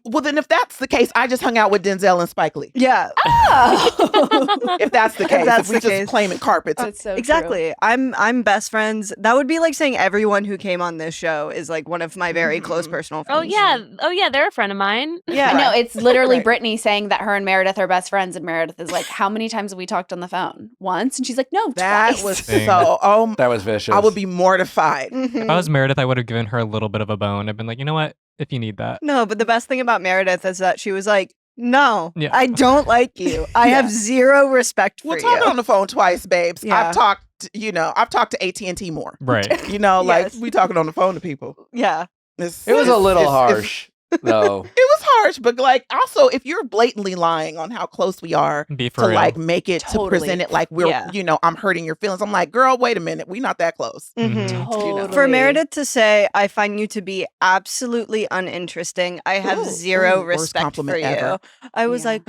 Well, then if that's the case, I just hung out with Denzel and Spike Lee. Yeah. Oh. If that's the case, that's if we the just case. claiming carpets. That's so true. Exactly. I'm best friends. That would be like saying everyone who came on this show is like one of my very close personal friends. Oh yeah, they're a friend of mine. Yeah. I know, it's literally Right. Brittany saying that her and Meredith are best friends, and Meredith is like, how many times have we talked on the phone? Once? And she's like, no, That twice. was Dang. so. That was vicious. I would be mortified. Mhm. If I was Meredith, I would have given her a little bit of a bone. I've been like, you know what? If you need that. No, but the best thing about Meredith is that she was like, no, Yeah. I don't like you. I have zero respect for We'll you. talk on the phone twice, babes. Yeah. I've talked to AT&T more. Right. Like Yes. we talking on the phone to people. Yeah. It was a little harsh, though. It was harsh, but like also if you're blatantly lying on how close we are Be for to real. like make it Totally. to present it like we're Yeah. I'm hurting your feelings. I'm like, girl, wait a minute, we not that close. Mhm. Totally. For Meredith to say, I find you to be absolutely uninteresting. I have Ooh, zero worst respect for compliment you. ever. I was Yeah. like,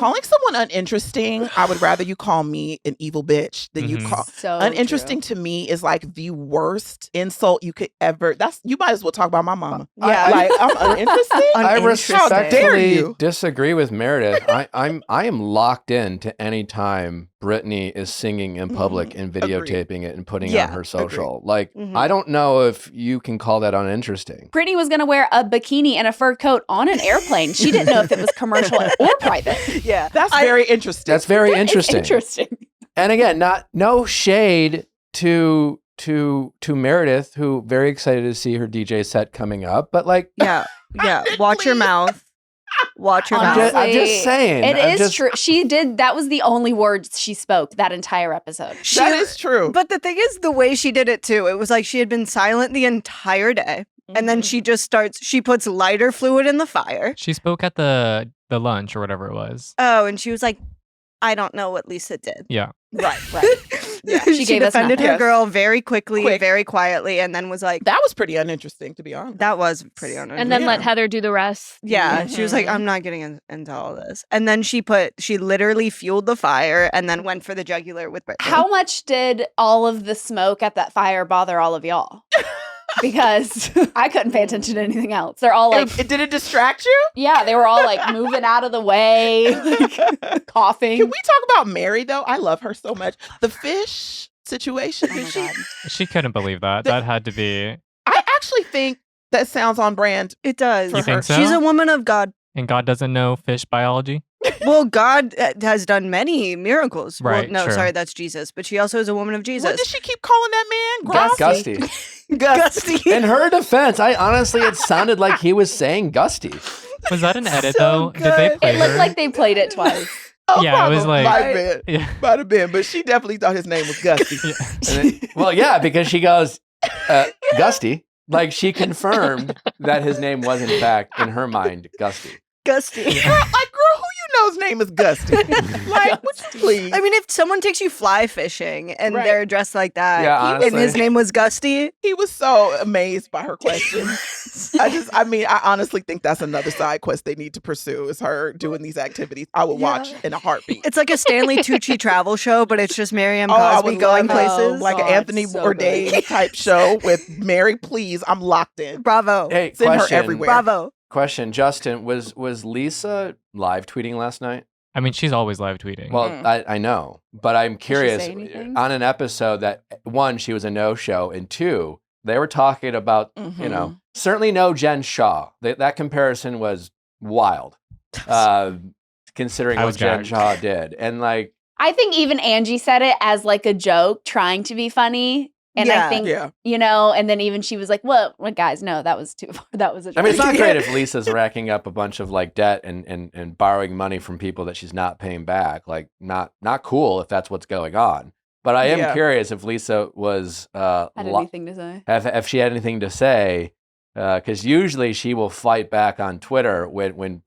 Calling someone uninteresting, I would rather you call me an evil bitch than you Mhm. call. So Uninteresting to me is like the worst insult you could ever. You might as well talk about my mama. Yeah. Like I'm uninterested. I Uninteresting. How dare respectfully you? disagree with Meredith. I am locked in to any time Brittany is singing in public and videotaping it and putting it Yeah, on her social. Like, Mhm. I don't know if you can call that uninteresting. Brittany was going to wear a bikini and a fur coat on an airplane. She didn't know if it was commercial or private. yeah. That's very interesting. That's very It's interesting. interesting. And again, no shade to Meredith, who very excited to see her DJ set coming up, but like Yeah. Yeah. Watch your Please. mouth. Watch your I'm mouth. just saying. It I'm is just- true. She did. That was the only words she spoke that entire episode. That is true. But the thing is, the way she did it too, it was like she had been silent the entire day. And then she just puts lighter fluid in the fire. She spoke at the lunch or whatever it was. Oh, and she was like, I don't know what Lisa did. Yeah. right. Yeah. She She gave us defended nothing. her girl very quickly, Quick. very quietly, and then was like, That was pretty uninteresting, to be honest. that was pretty uninteresting. And then Yeah. let Heather do the rest. Yeah, she was like, Mhm. I'm not getting into all this. And then she literally fueled the fire and then went for the jugular with Brittany. How much did all of the smoke at that fire bother all of y'all? Because I couldn't pay attention to anything else. They're all like, Did it distract you? yeah, they were all like moving out of the way, like, coughing. Can we talk about Mary though? I love her so much. The fish situation. Oh my God. She couldn't believe that. That had to be. I actually think that sounds on brand. It does. For You think her. so? She's a woman of God. And God doesn't know fish biology? Well, God has done many miracles. Right, Well, no, sure. sorry, that's Jesus. But she also is a woman of What Jesus. did she keep calling that man? Gross? Gusty. Gusty. In her defense, it sounded like he was saying Gusty. Was that an edit, So though? Did they good. play It looked her? like they played it twice. Oh, Yeah, it was like- might have been. Yeah. Might have been, but she definitely thought his name was Gusty. And well, yeah, because she goes, Gusty. Like she confirmed that his name was, in fact, in her mind, Gusty. Gusty. Girl, who you know's name is Gusty? Like, would you please? I mean, if someone takes you fly fishing and Right. they're dressed like that, Yeah, and his honestly. name was Gusty, He was so amazed by her question. I honestly think that's another side quest they need to pursue is her doing these activities. I would watch Yeah. in a heartbeat. it's like a Stanley Tucci travel show, but it's just Miriam Oh, I Cosby would going love that. places. Like an God, Anthony so Bourdain type show with Mary, please. I'm locked in. Bravo. Hey, Send her question. everywhere. Bravo. Question, Justin, was Lisa live tweeting last night? I mean, she's always live tweeting. Well, I know, but I'm she curious. say anything? On an episode that, one, she was a no-show, and two, they were talking about, Mhm. certainly no Jen Shaw. That comparison was wild, considering I what was Jen gagged. Shaw did. And like, I think even Angie said it as like a joke, trying to be funny. And Yeah. I think, Yeah. and then even she was like, well, guys, no, that was too far. That was a joke. I mean, it's not great if Lisa's racking up a bunch of like debt and borrowing money from people that she's not paying back. Like, not cool if that's what's going on. But I am Yeah. curious if Lisa was Had anything to say. if she had anything to say, because usually she will fight back on Twitter when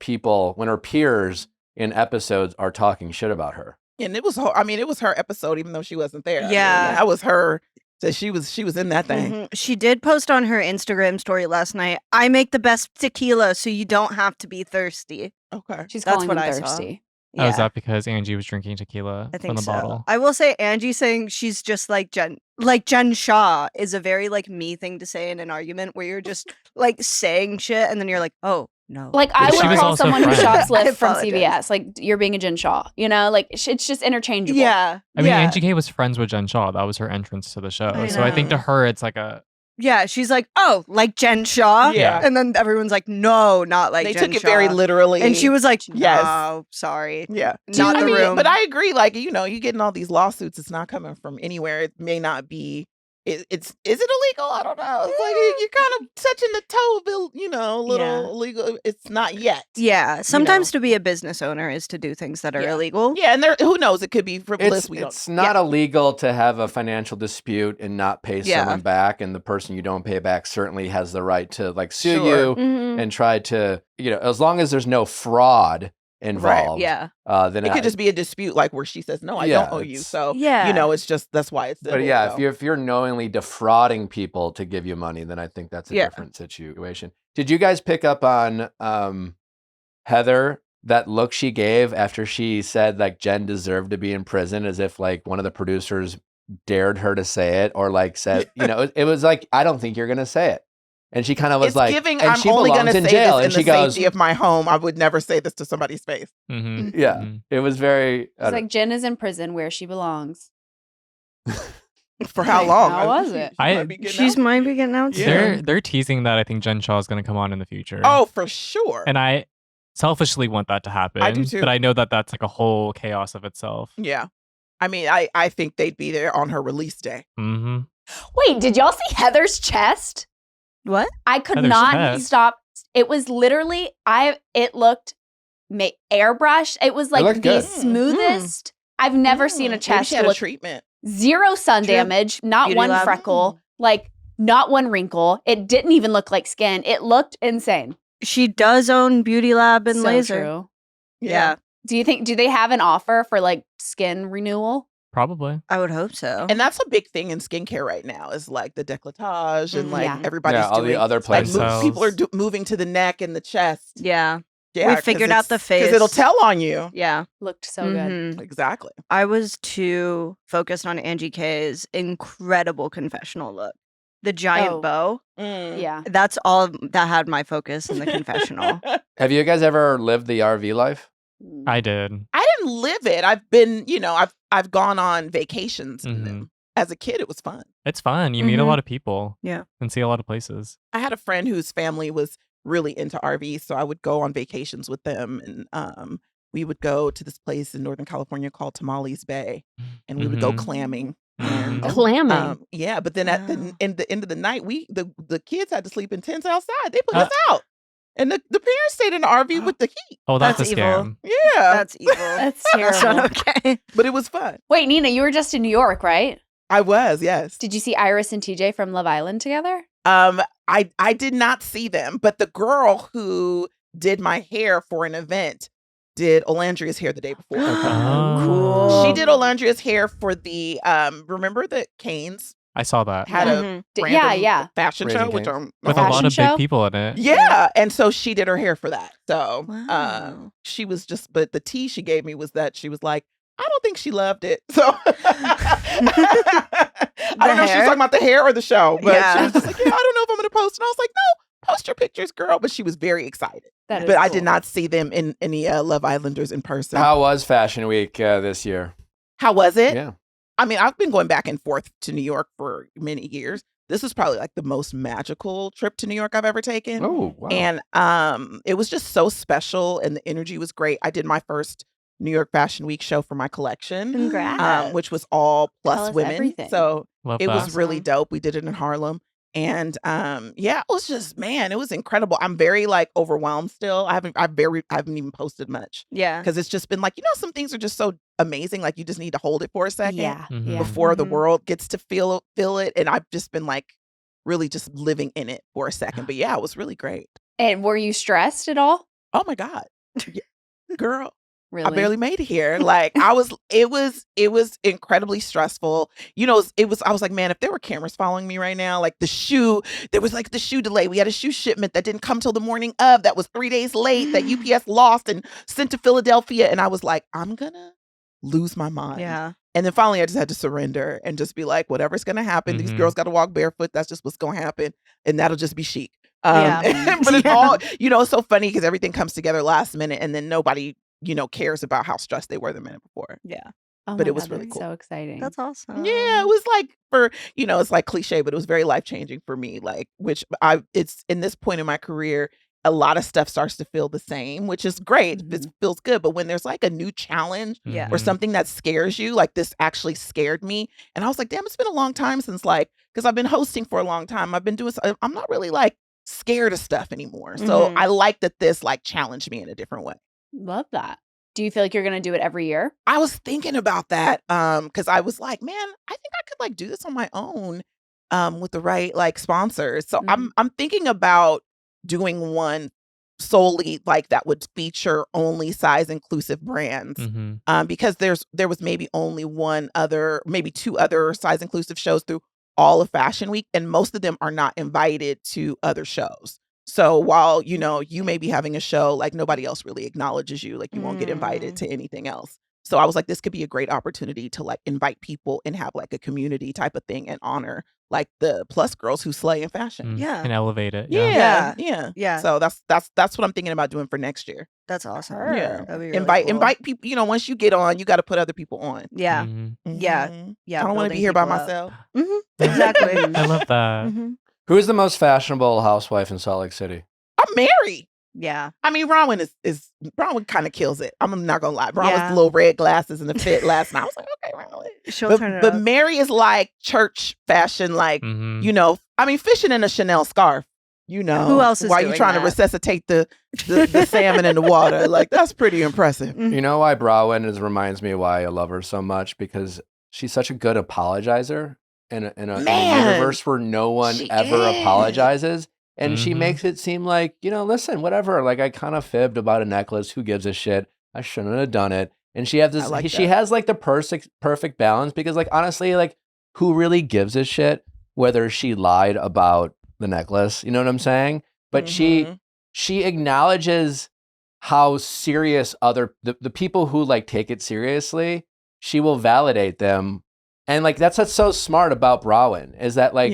her peers in episodes are talking shit about her. And it was her episode, even though she wasn't there. I mean, Yeah. that was her. So she was in that thing. Mhm. She did post on her Instagram story last night, I make the best tequila so you don't have to be thirsty. Okay. She's That's calling what him I saw. thirsty. Oh, is that because Angie was drinking tequila I from think the so. bottle? I will say Angie saying she's just like Jen. Like Jen Shaw is a very like me thing to say in an argument where you're just like saying shit and then you're like, oh no. Like I But she would was call also someone who friends. shops I Lyft from apologize. CVS. Like you're being a Jen Shaw. You know, like it's just interchangeable. Yeah. I mean, yeah. Angie K was friends with Jen Shaw. That was her entrance to the show. I So I think to know. her, it's like a Yeah, she's like, oh, like Jen Shaw? Yeah. And then everyone's like, no, not like They Jen took it Shaw. very literally. And she was like, Yes. no, sorry. Yeah. Not I the mean, room. But I agree. Like, you know, you getting all these lawsuits. It's not coming from anywhere. It may not be. Is it illegal? I don't know. It's like you're kind of touching the toe of, you know, a little illegal. It's not yet. Yeah. Sometimes to be a business owner is to do things that are illegal. Yeah, and who knows? It could be frivolous. It's not illegal to have a financial dispute and not pay someone back, and the person you don't pay back certainly has the right to like sue you and try to, you know, as long as there's no fraud involved. Yeah. Then it could just be a dispute, like where she says, "No, I don't owe you." So you know, it's just that's why it's. But yeah, if you're knowingly defrauding people to give you money, then I think that's a different situation. Did you guys pick up on Heather? That look she gave after she said like Jen deserved to be in prison, as if like one of the producers dared her to say it, or like said, you know, it was like, I don't think you're gonna say it. And she kind of was like, giving, and I'm she only belongs going to in say jail. this And in she the goes, safety of my home. I would never say this to somebody's face. Yeah, it was very. It's like Jen is in prison where she belongs. For how long? How was it? She might be getting out. They're teasing that I think Jen Shaw is going to come on in the future. Oh, for sure. And I selfishly want that to happen. I do too. But I know that that's like a whole chaos of itself. Yeah. I mean, I think they'd be there on her release day. Mm-hmm. Wait, did y'all see Heather's chest? What? I could Heather's not chest? stop. It was literally, it looked airbrushed. It was like looked the good. smoothest. I've never seen a Maybe chest she had a look treatment. zero sun damage, not Beauty one lab. freckle, like not one wrinkle. It didn't even look like skin. It looked insane. She does own Beauty Lab and So Laser. true. Yeah. Do they have an offer for like skin renewal? Probably. I would hope so. And that's a big thing in skincare right now is like the décolletage and like Yeah. everybody's all doing. the other Like, places. people are moving to the neck and the chest. yeah. Yeah, We figured out the face. because it'll tell on you. Yeah. Looked so good. Mhm. Exactly. I was too focused on Angie K's incredible confessional look. The giant Oh. bow. Mm. Yeah. That's all that had my focus in the confessional. Have you guys ever lived the RV life? I did. I didn't live it. I've been, you know, I've gone on vacations in Mhm. them. As a kid, it was fun. It's fun. You meet a Mhm. lot of people. Yeah. And see a lot of places. I had a friend whose family was really into RVs, so I would go on vacations with them, and we would go to this place in Northern California called Tamales Bay, and we would go Mhm. clamming. Mhm. And, Clamming. yeah, but then at the end of the night, the kids had to sleep in tents outside. They put us out, and the parents stayed in the RV with the heat. Oh, that's, That's a evil. scam. Yeah, That's evil. That's That's terrible. not okay. but it was fun. Wait, Nina, you were just in New York, right? I was, yes. Did you see Iris and TJ from Love Island together? I did not see them, but the girl who did my hair for an event did Olandria's hair the day before. Oh. Cool. She did Olandria's hair for the remember that Canes I saw that. had Mhm. a Yeah, random yeah. fashion Raising show, which Cane's. With a lot fashion of show? big people in it. yeah, and so she did her hair for that. So Wow. she was just, but the tea she gave me was that she was like, I don't think she loved it. So I don't know if she was hair? talking about the hair or the show, but she Yeah. was just like, yeah, I don't know if I'm gonna post. And I was like, no, post your pictures, girl. But she was very excited. That is But I cool. did not see them in any Love Islanders in person. How was Fashion Week this year? How was it? Yeah. I mean, I've been going back and forth to New York for many years. This was probably like the most magical trip to New York I've ever taken. Oh, wow. And it was just so special and the energy was great. I did my first New York Fashion Week show for my collection, Congrats. which was all Tell plus us women. everything. So Love it that. was really dope. We did it in Harlem. And yeah, it was just, man, it was incredible. I'm very like overwhelmed still. I haven't even posted much Yeah. because it's just been like, you know, some things are just so amazing. Like you just need to hold it for a second Yeah. Mhm. Yeah. before the Mhm. world gets to feel it. And I've just been like really just living in it for a second. But yeah, it was really great. And were you stressed at all? Oh my God. Yeah. Girl, Really? I barely made it here. Like it was incredibly stressful. You know, I was like, man, if there were cameras following me right now, like there was like the shoe delay. We had a shoe shipment that didn't come till the morning of, that was 3 days late, that UPS lost and sent to Philadelphia. And I was like, I'm gonna lose my mind. Yeah. And then finally I just had to surrender and just be like, whatever's gonna happen, these girls gotta walk barefoot. That's just what's gonna happen. And that'll just be chic. Yeah. But it's all, you know, it's so funny because everything comes together last minute and then nobody, you know, cares about how stressed they were the minute before. Yeah. Oh But my it was God, really that's cool. so exciting. That's awesome. Yeah, it was like it's like cliche, but it was very life-changing for me. Like, it's in this point in my career, a lot of stuff starts to feel the same, which is great. It feels good. But when there's like a new challenge Yeah. or something that scares you, like this actually scared me. And I was like, damn, it's been a long time since because I've been hosting for a long time. I've been doing, I'm not really like scared of stuff anymore. So I like that this like challenged me in a different way. Love that. Do you feel like you're going to do it every year? I was thinking about that because I was like, man, I think I could like do this on my own with the right like sponsors. So I'm thinking about doing one solely like that would feature only size inclusive brands because there was maybe only maybe two other size inclusive shows through all of Fashion Week, and most of them are not invited to other shows. So while, you know, you may be having a show, like nobody else really acknowledges you, like you won't get invited to anything else. So I was like, this could be a great opportunity to like invite people and have like a community type of thing and honor like the plus girls who slay in fashion. Yeah. And elevate it. Yeah. Yeah. So that's what I'm thinking about doing for next year. That's awesome. Yeah. That'd be really cool. Invite people, you know, once you get on, you got to put other people on. Yeah. Yeah. Mhm. Yeah. I don't want to building be here by people up. myself. Exactly. I love that. Who's the most fashionable housewife in Salt Lake City? I'm married. Yeah. I mean, Bronwyn is Bronwyn kind of kills it. I'm not gonna lie. Bronwyn's Yeah. little red glasses and the fit last night. I was like, okay, Bronwyn. She'll turn it But up. Mary is like church fashion, like you know. I mean, fishing in a Chanel scarf. You know, Who else is while you doing trying to that? resuscitate the salmon in the water? Like that's pretty impressive. You know why Bronwyn reminds me why I love her so much? Because she's such a good apologizer in a universe where no one she ever is. apologizes. And she makes it seem like, you know, listen, whatever. Like I kind of fibbed about a necklace. Who gives a shit? I shouldn't have done it. And she has this. She has like the perfect balance because, like, honestly, like, who really gives a shit whether she lied about the necklace? You know what I'm saying? But she acknowledges how serious the people who like take it seriously. She will validate them, and like that's what's so smart about Bronwyn is that like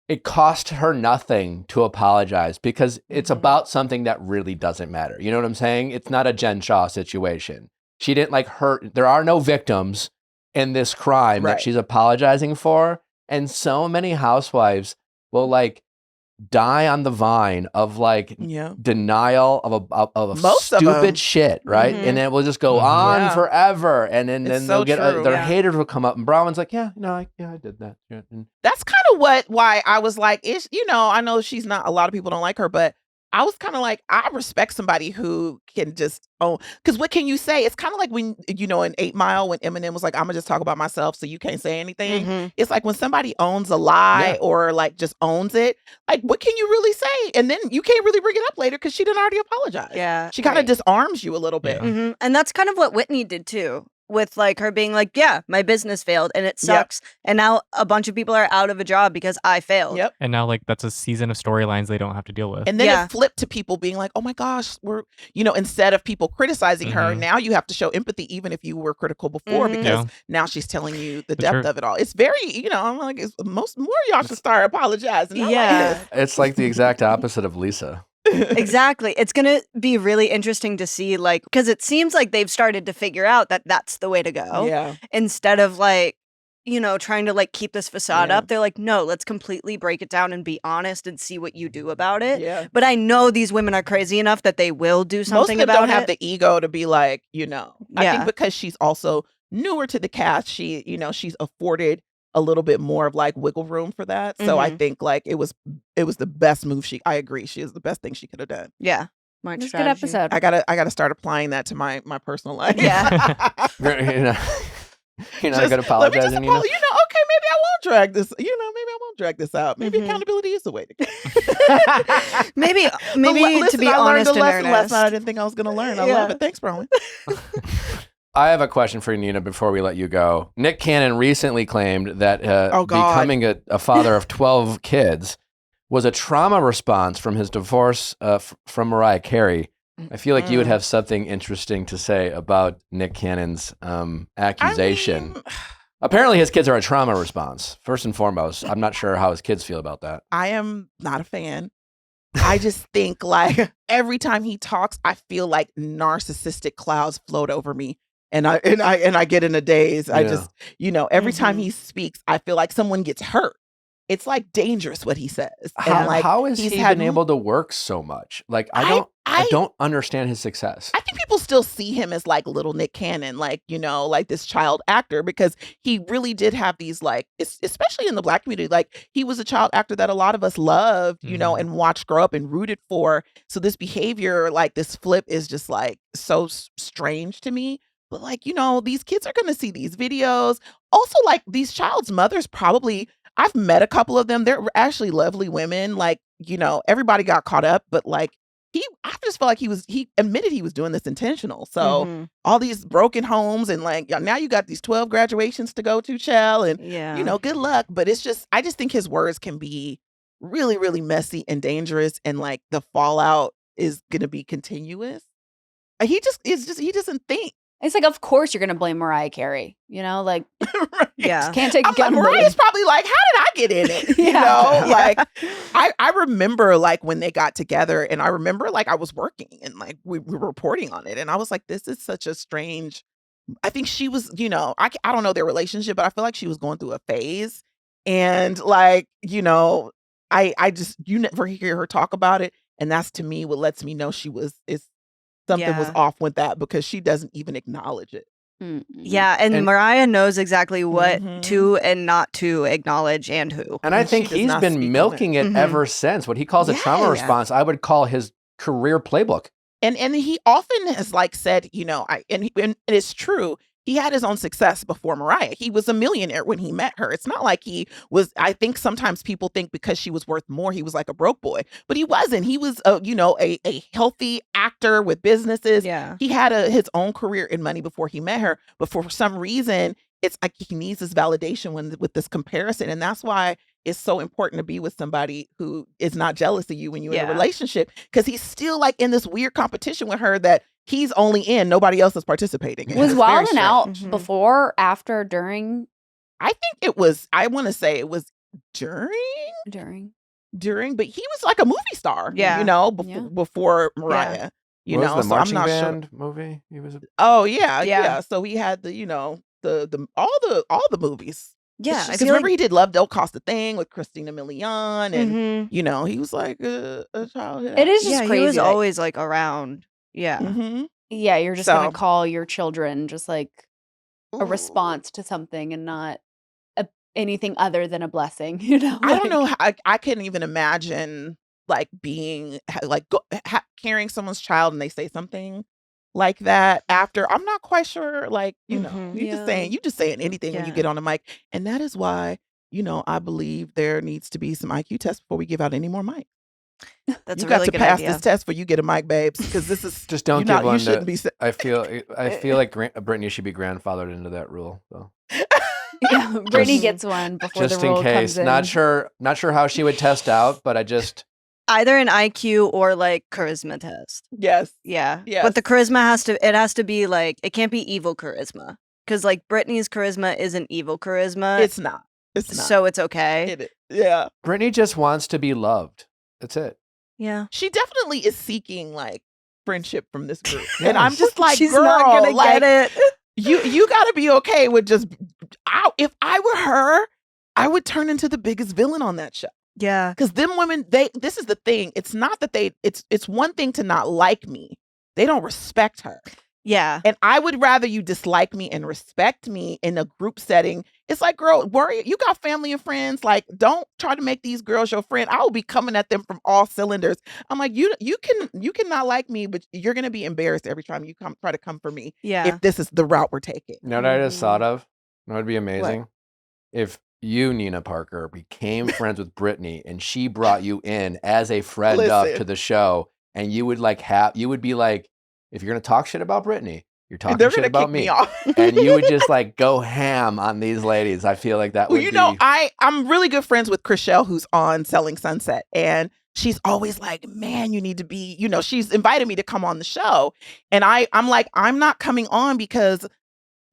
it cost her nothing to apologize because it's about something that really doesn't matter. You know what I'm saying? It's not a Jen Shaw situation. She didn't like hurt. There are no victims in this crime that she's apologizing for. And so many housewives will like die on the vine of like denial of a stupid shit, right? And it will just go on forever. And then they'll get their haters will come up and Bronwyn's like, I did that. Yeah. That's kind of why I was like, you know, I know she's not, a lot of people don't like her, but I was kind of like, I respect somebody who can just own, because what can you say? It's kind of like when, you know, in 8 Mile, when Eminem was like, I'm gonna just talk about myself so you can't say anything. It's like when somebody owns a lie or like just owns it, like what can you really say? And then you can't really bring it up later because she didn't already apologize. Yeah. She kind of disarms you a little bit. And that's kind of what Whitney did too. With like her being like, yeah, my business failed and it sucks. And now a bunch of people are out of a job because I failed. And now like that's a season of storylines they don't have to deal with. And then it flipped to people being like, oh my gosh, we're, you know, instead of people criticizing her, now you have to show empathy even if you were critical before because now she's telling you the depth of it all. It's very, you know, I'm like, more of y'all should start apologizing. It's like the exact opposite of Lisa. Exactly. It's going to be really interesting to see, like, because it seems like they've started to figure out that that's the way to go. Yeah. Instead of like, you know, trying to like keep this facade up. They're like, no, let's completely break it down and be honest and see what you do about it. Yeah. But I know these women are crazy enough that they will do something about it. Most of them don't have the ego to be like, you know, I think because she's also newer to the cast, she, you know, she's afforded a little bit more of like wiggle room for that. So I think like it was the best move. I agree. She is the best thing she could have done. Yeah. It's a good episode. I gotta start applying that to my personal life. Yeah. You're not good at apologizing. You know, okay, maybe I won't drag this. You know, maybe I won't don't drag this out. Maybe Mhm. accountability is the way to go. Maybe Listen, to be I learned honest a and lesson last earnest. night I didn't think I was going to learn. I Yeah. love it. Thanks, Browen. I have a question for you, Nina, before we let you go. Nick Cannon recently claimed that Oh, God. becoming a father of 12 kids was a trauma response from his divorce from Mariah Carey. I feel like you would have something interesting to say about Nick Cannon's accusation. I mean, Apparently, his kids are a trauma response, first and foremost. I'm not sure how his kids feel about that. I am not a fan. I just think like every time he talks, I feel like narcissistic clouds float over me. And I get in a daze. I Yeah. just, every time Mhm. he speaks, I feel like someone gets hurt. It's like dangerous what he says. And like How has he's he had been able to work so much? Like, I don't understand his success. I think people still see him as like little Nick Cannon, like, like this child actor, because he really did have these like, especially in the Black community, like he was a child actor that a lot of us loved, Mhm. and watched grow up and rooted for. So this behavior, like this flip is just like so strange to me. But like, these kids are going to see these videos. Also, like these child's mothers probably, I've met a couple of them. They're actually lovely women. Like, everybody got caught up, but like, I just felt like he admitted he was doing this intentional. So Mhm. all these broken homes and like now you got these 12 graduations to go to, Chell, and Yeah. good luck. But I just think his words can be really, really messy and dangerous, and like the fallout is gonna be continuous. He doesn't think. It's like, of course you're gonna blame Mariah Carey. Like Right. Yeah. can't take I'm like, accountability. Mariah's probably like, how did I get in it? Yeah. Like I remember like when they got together, and I remember like I was working and like we were reporting on it, and I was like, this is such a strange. I think she was, I don't know their relationship, but I feel like she was going through a phase, and like, I just you never hear her talk about it, and that's to me what lets me know something was Yeah. off with that, because she doesn't even acknowledge it. Mm-mm. Yeah, and And- Mariah knows exactly what Mhm. to and not to acknowledge and who. And I And she think does he's not been speak on milking it Mhm. ever since. What he calls a trauma Yeah. response, I would call his career playbook. And he often has like said, and it's true. He had his own success before Mariah. He was a millionaire when he met her. It's not like he was. I think sometimes people think because she was worth more, he was like a broke boy, but he wasn't. He was a healthy actor with businesses. Yeah. He had his own career and money before he met her. But for some reason, it's like he needs this validation with this comparison, and that's why it's so important to be with somebody who is not jealous of you when you're in a Yeah. relationship, because he's still like in this weird competition with her that he's only in, nobody else is participating in. Was It's very Wildin' strange. out Mhm. before, after, during? I think it was, I want to say it was during, but he was like a movie star, Yeah. Yeah. before Mariah, What was the so marching I'm not band movie? He was. Oh yeah, Yeah. yeah. So he had the, the all the movies. Yeah. I Because feel remember like he did Love Don't Cost a Thing with Christina Milian, and Mhm. he was like a childhood. It is just Yeah, crazy. he was that- always like around. Yeah. Mm-hmm. yeah, you're just gonna So- call your children just like a response to something and not anything other than a blessing. I don't know. I couldn't even imagine like being like carrying someone's child and they say something like that after. I'm not quite sure. Like Mhm. you just saying anything when you Yeah. get on the mic, and that is why I believe there needs to be some IQ tests before we give out any more mic. That's You a got really to good pass idea. this test before you get a mic, babes, because this is Just don't you give not, one you shouldn't to. be. I feel like Brittany should be grandfathered into that rule. So. Yeah, Brittany Just- gets one before Just the in rule case. comes in. Not sure how she would test out, but I just Either an IQ or like charisma test. Yes. Yeah. Yes. But the charisma has to be like, it can't be evil charisma. Because like Brittany's charisma isn't evil charisma. It's not. It's not. So it's okay. Yeah. Brittany just wants to be loved. That's it. Yeah. She definitely is seeking like friendship from this group, and I'm Yes. just like, She's girl, not gonna like, get it. you got to be okay with just. If I were her, I would turn into the biggest villain on that show. Yeah. Because them women, this is the thing. It's not that it's one thing to not like me. They don't respect her. Yeah. And I would rather you dislike me and respect me in a group setting. It's like, girl, you got family and friends. Like, don't try to make these girls your friend. I will be coming at them from all cylinders. I'm like, you can not like me, but you're gonna be embarrassed every time you try to come for me Yeah. if this is the route we're taking. You know what I just thought of? It would be amazing if you, Nina Parker, became friends with Britani and she brought you in as a friend of Listen. to the show, and you would you would be like, if you're going to talk shit about Britani, you're talking They're shit gonna about kick me me. off. And you would just like go ham on these ladies. I feel like that Well, would you be. know, I'm really good friends with Chriselle, who's on Selling Sunset, and she's always like, "Man, you need to be." You know, she's invited me to come on the show, and I'm like, I'm not coming on because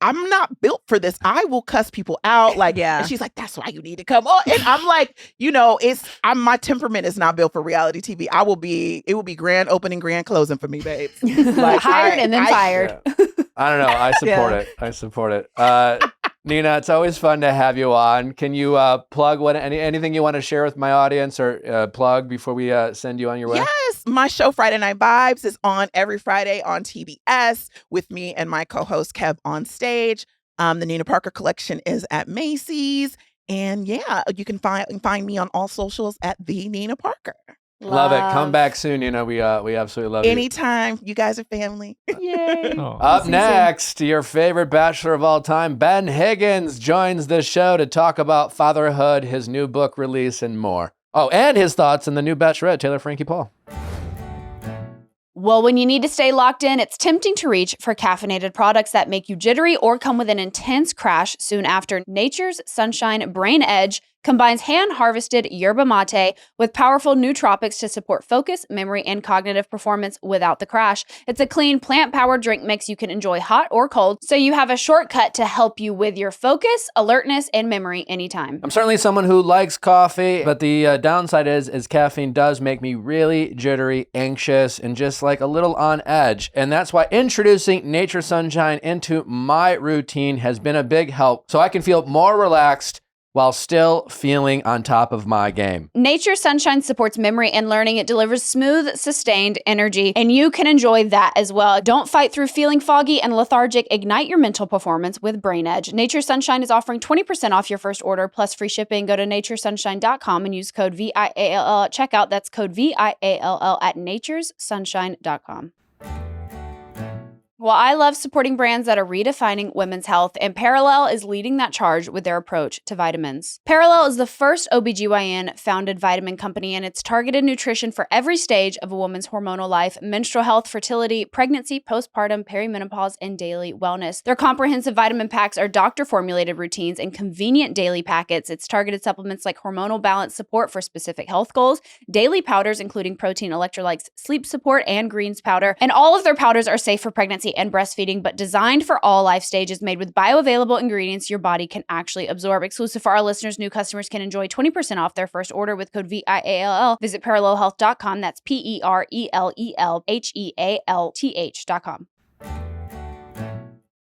I'm not built for this. I will cuss people out. Like, Yeah. and she's like, "That's why you need to come on." And I'm like, you know, my temperament is not built for reality TV. It will be grand opening, grand closing for me, babes. Like, Hired and then fired. Yeah. I don't know. I support it. I support it. Nina, it's always fun to have you on. Can you plug anything you want to share with my audience or plug before we send you on your way? Yes, my show Friday Night Vibes is on every Friday on TBS with me and my co-host Kev on stage. The Nina Parker collection is at Macy's, and yeah, you can find me on all socials at the Nina Parker. Love it. Come back soon. You know, we absolutely love you. Anytime. You guys are family. Yay. Oh. Up next, your favorite bachelor of all time, Ben Higgins, joins the show to talk about fatherhood, his new book release, and more. Oh, and his thoughts on the new Bachelorette, Taylor Frankie Paul. Well, when you need to stay locked in, it's tempting to reach for caffeinated products that make you jittery or come with an intense crash soon after. Nature's Sunshine Brain Edge combines hand-harvested yerba mate with powerful nootropics to support focus, memory, and cognitive performance without the crash. It's a clean, plant-powered drink mix you can enjoy hot or cold, so you have a shortcut to help you with your focus, alertness, and memory anytime. I'm certainly someone who likes coffee, but the downside is caffeine does make me really jittery, anxious, and just like a little on edge. And that's why introducing Nature Sunshine into my routine has been a big help, so I can feel more relaxed while still feeling on top of my game. Nature Sunshine supports memory and learning. It delivers smooth, sustained energy, and you can enjoy that as well. Don't fight through feeling foggy and lethargic. Ignite your mental performance with Brain Edge. Nature Sunshine is offering 20% off your first order plus free shipping. Go to naturesunshine.com and use code VIALL at checkout. That's code VIALL at naturesunshine.com. Well, I love supporting brands that are redefining women's health, and Parallel is leading that charge with their approach to vitamins. Parallel is the first OBGYN-founded vitamin company, and it's targeted nutrition for every stage of a woman's hormonal life: menstrual health, fertility, pregnancy, postpartum, perimenopause, and daily wellness. Their comprehensive vitamin packs are doctor-formulated routines and convenient daily packets. It's targeted supplements like hormonal balance support for specific health goals, daily powders including protein, electrolytes, sleep support, and greens powder. And all of their powders are safe for pregnancy and breastfeeding, but designed for all life stages, made with bioavailable ingredients your body can actually absorb. Exclusive for our listeners, new customers can enjoy 20% off their first order with code VIALL. Visit parallelhealth.com. That's PERELELHEALTH.com.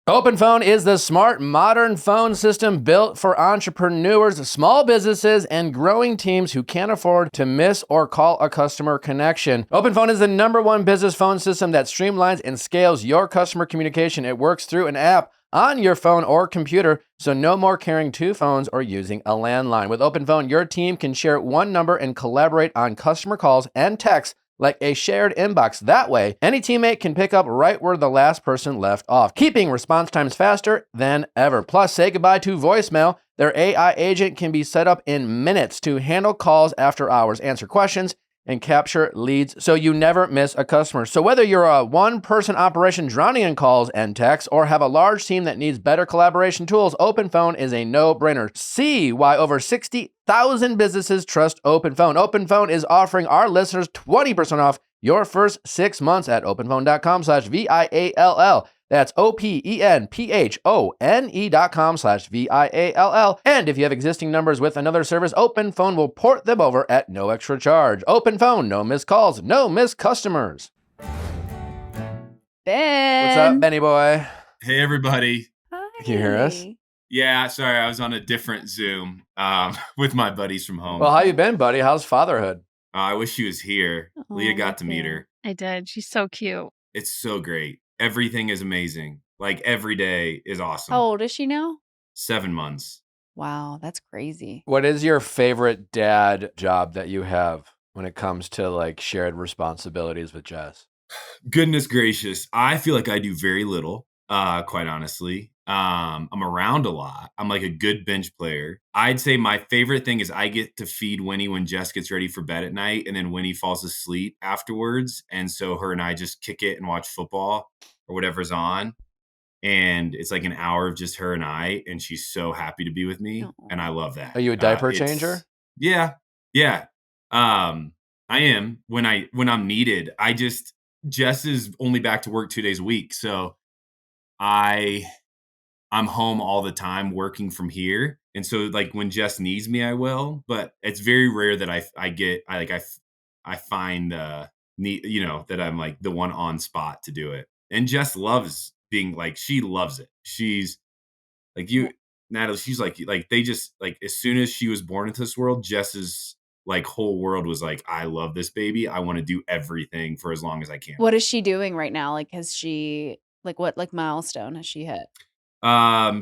OpenPhone is the smart, modern phone system built for entrepreneurs, small businesses, and growing teams who can't afford to miss or call a customer connection. OpenPhone is the #1 business phone system that streamlines and scales your customer communication. It works through an app on your phone or computer, so no more carrying two phones or using a landline. With OpenPhone, your team can share one number and collaborate on customer calls and texts like a shared inbox. That way, any teammate can pick up right where the last person left off, keeping response times faster than ever. Plus, say goodbye to voicemail. Their AI agent can be set up in minutes to handle calls after hours, answer questions, and capture leads so you never miss a customer. So whether you're a one-person operation drowning in calls and texts or have a large team that needs better collaboration tools, OpenPhone is a no-brainer. See why over 60,000 businesses trust OpenPhone. OpenPhone is offering our listeners 20% off your first 6 months at openphone.com/VIALL. That's OPENPHONE.com/VIALL. And if you have existing numbers with another service, OpenPhone will port them over at no extra charge. OpenPhone, no missed calls, no missed customers. Ben. What's up, Benny boy? Hey, everybody. Hi. Can you hear us? Yeah, sorry, I was on a different Zoom with my buddies from home. Well, how you been, buddy? How's fatherhood? I wish she was here. Leah got to meet her. I did. She's so cute. It's so great. Everything is amazing. Like, every day is awesome. How old is she now? 7 months. Wow, that's crazy. What is your favorite dad job that you have when it comes to like shared responsibilities with Jess? Goodness gracious. I feel like I do very little, quite honestly. I'm around a lot. I'm like a good bench player. I'd say my favorite thing is I get to feed Winnie when Jess gets ready for bed at night, and then Winnie falls asleep afterwards. And so her and I just kick it and watch football or whatever's on. And it's like an hour of just her and I, and she's so happy to be with me, and I love that. Are you a diaper changer? Yeah. I am when I'm needed. Jess is only back to work 2 days a week, so I'm home all the time working from here, and so like when Jess needs me, I will. But it's very rare that I find that I'm like the one on spot to do it. And Jess loves being like, she loves it. She's like you, Natalie. She's like they just like as soon as she was born into this world, Jess's like whole world was like, I love this baby. I want to do everything for as long as I can. What is she doing right now? Like, has she what milestone has she hit?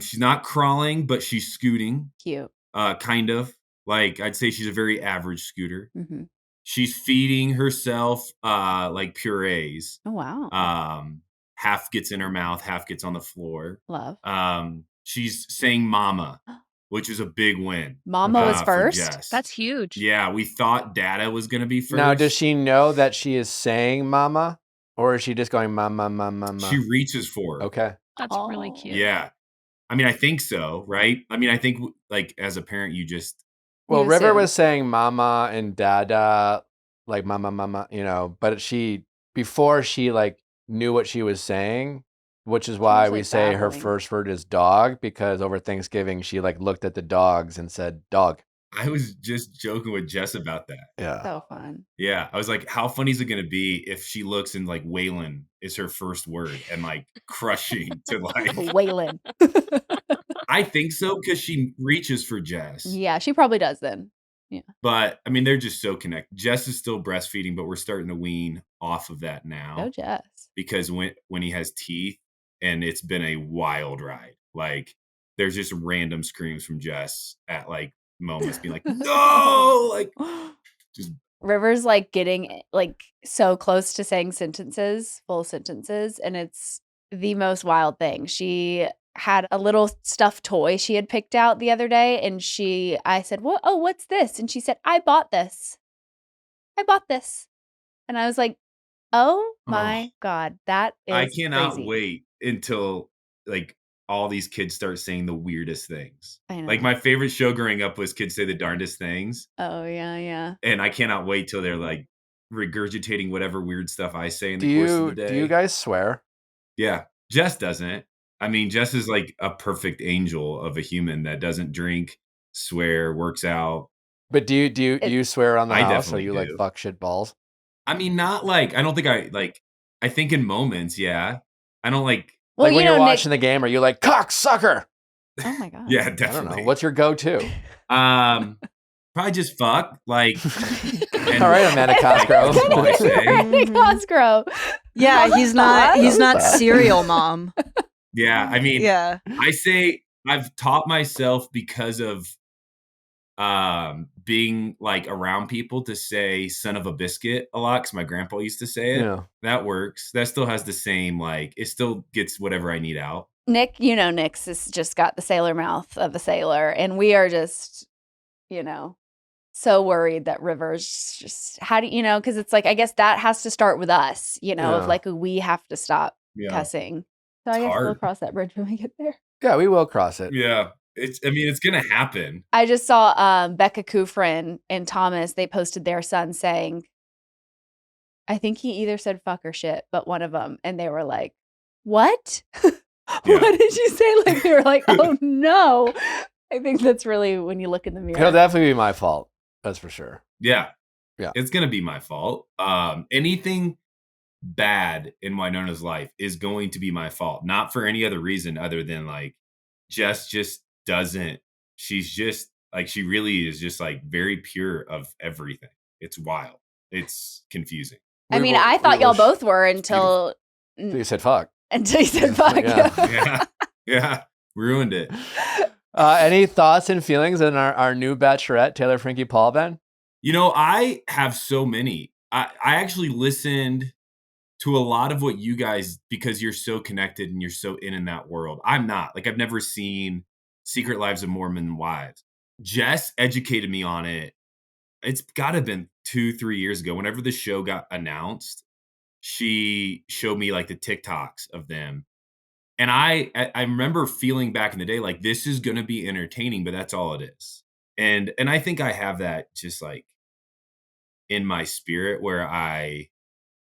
She's not crawling, but she's scooting. Cute. Kind of. Like I'd say she's a very average scooter. Mm-hmm. She's feeding herself like purees. Oh wow. Half gets in her mouth, half gets on the floor. Love. She's saying mama, which is a big win. Mama was for first? Jess. That's huge. Yeah, we thought Dada was going to be first. Now, does she know that she is saying mama, or is she just going mama, mama, mama? She reaches for her. Okay. That's really cute. Yeah. I mean, I think so, right? I mean, I think like as a parent, you just... Well, You River assume. was saying mama and dada, like mama, mama, but before she like knew what she was saying, which is why we like say her babbling. first word is dog, because over Thanksgiving, she like looked at the dogs and said dog. I was just joking with Jess about that. Yeah. So fun. Yeah. I was like, how funny is it going to be if she looks and like Waylon is her first word and like crushing to like... Waylon. I think so, because she reaches for Jess. Yeah, she probably does then. But I mean, they're just so connected. Jess is still breastfeeding, but we're starting to wean off of that now. Go Jess. Because when he has teeth, and it's been a wild ride. Like there's just random screams from Jess at like moments being like, no, like just... River's like getting like so close to saying full sentences, and it's the most wild thing. She had a little stuffed toy she had picked out the other day, and I said, "What? Oh, what's this?" And she said, "I bought this. And I was like, "Oh my God, that is I cannot crazy." wait until like all these kids start saying the weirdest things. I know. Like my favorite show growing up was Kids Say the Darndest Things. Oh yeah. And I cannot wait till they're like regurgitating whatever weird stuff I say in the course of the day. Do you guys swear? Yeah. Jess doesn't. I mean, Jess is like a perfect angel of a human that doesn't drink, swear, works out. But do you swear on the I house, or definitely you like do. fuck shit balls? I mean, not like, I don't think I think in moments, yeah. I don't like... Well, like when you know, you're watching the game, are you like cocksucker? Oh my God. Yeah, I definitely. don't know. What's your go-to? Probably just fuck. Like, all right, Amanda Cosgrove. That's all I say. Amanda Cosgrove. Yeah, he's not that. serial mom. Yeah, I mean, Yeah. I say I've taught myself because of being like around people to say son of a biscuit a lot, because my grandpa used to say it. Yeah. That works. That still has the same, like, it still gets whatever I need out. Nick's has just got the sailor mouth of a sailor, and we are just, so worried that River's just, how do because it's like, I guess that has to start with us, of Yeah. like we have to stop Yeah. cussing. So I It's guess we'll hard. cross that bridge when we get there. Yeah, we will cross it. Yeah. It's gonna happen. I just saw Becca Kufrin and Thomas, they posted their son saying, I think he either said fuck or shit, but one of them, and they were like, what? Yeah. What did you say? Like, they were like, oh no. I think that's really when you look in the mirror. It'll definitely be my fault. That's for sure. Yeah. Yeah. It's gonna be my fault. Anything bad in Winona's life is going to be my fault. Not for any other reason other than like Jess just doesn't. She's just like, she really is just like very pure of everything. It's wild. It's confusing. I mean, I thought y'all both were until You said fuck. you said fuck. Yeah. Yeah. Ruined it. Any thoughts and feelings on our new Bachelorette, Taylor Frankie Paul, Ben? I have so many. I actually listened to a lot of what you guys, because you're so connected and you're so in that world. I'm not. Like, I've never seen Secret Lives of Mormon Wives. Jess educated me on it. It's got to have been 2-3 years ago. Whenever the show got announced, she showed me like the TikToks of them. And I remember feeling back in the day, like, this is going to be entertaining, but that's all it is. And I think I have that just like in my spirit, where I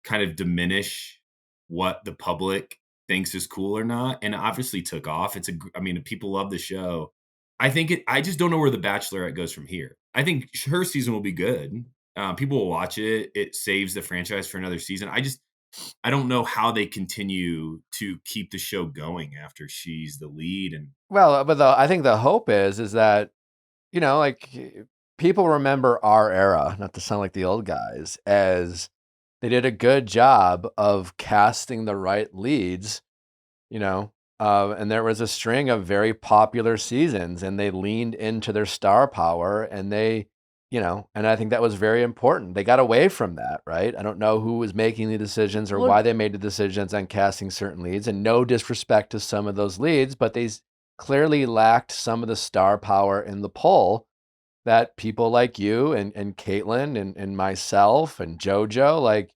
kind of diminish what the public thinks is cool or not. And it obviously took off. I mean, people love the show. I just don't know where the Bachelorette goes from here. I think her season will be good. People will watch it. It saves the franchise for another season. I don't know how they continue to keep the show going after she's the lead. And Well, but I think the hope is that, like, people remember our era, not to sound like the old guys, as they did a good job of casting the right leads, and there was a string of very popular seasons, and they leaned into their star power, and and I think that was very important. They got away from that, right? I don't know who was making the decisions or why they made the decisions on casting certain leads, and no disrespect to some of those leads, but they clearly lacked some of the star power in the poll that people like you and Caitlin and myself and JoJo, like,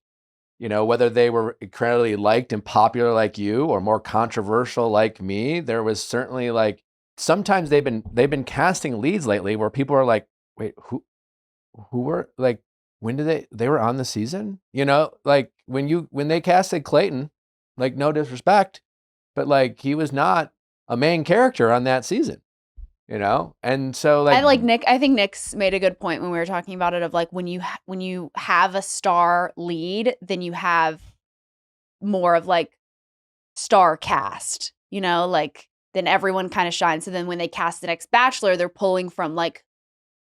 whether they were incredibly liked and popular like you or more controversial like me, there was certainly, like, sometimes they've been casting leads lately where people are like, wait, who were, like, when did they were on the season? Like, when they casted Clayton, like, no disrespect, but like, he was not a main character on that season. And so, like, I think Nick's made a good point when we were talking about it, of like, when you have a star lead, then you have more of like star cast, like, then everyone kind of shines. So then when they cast the next Bachelor, they're pulling from like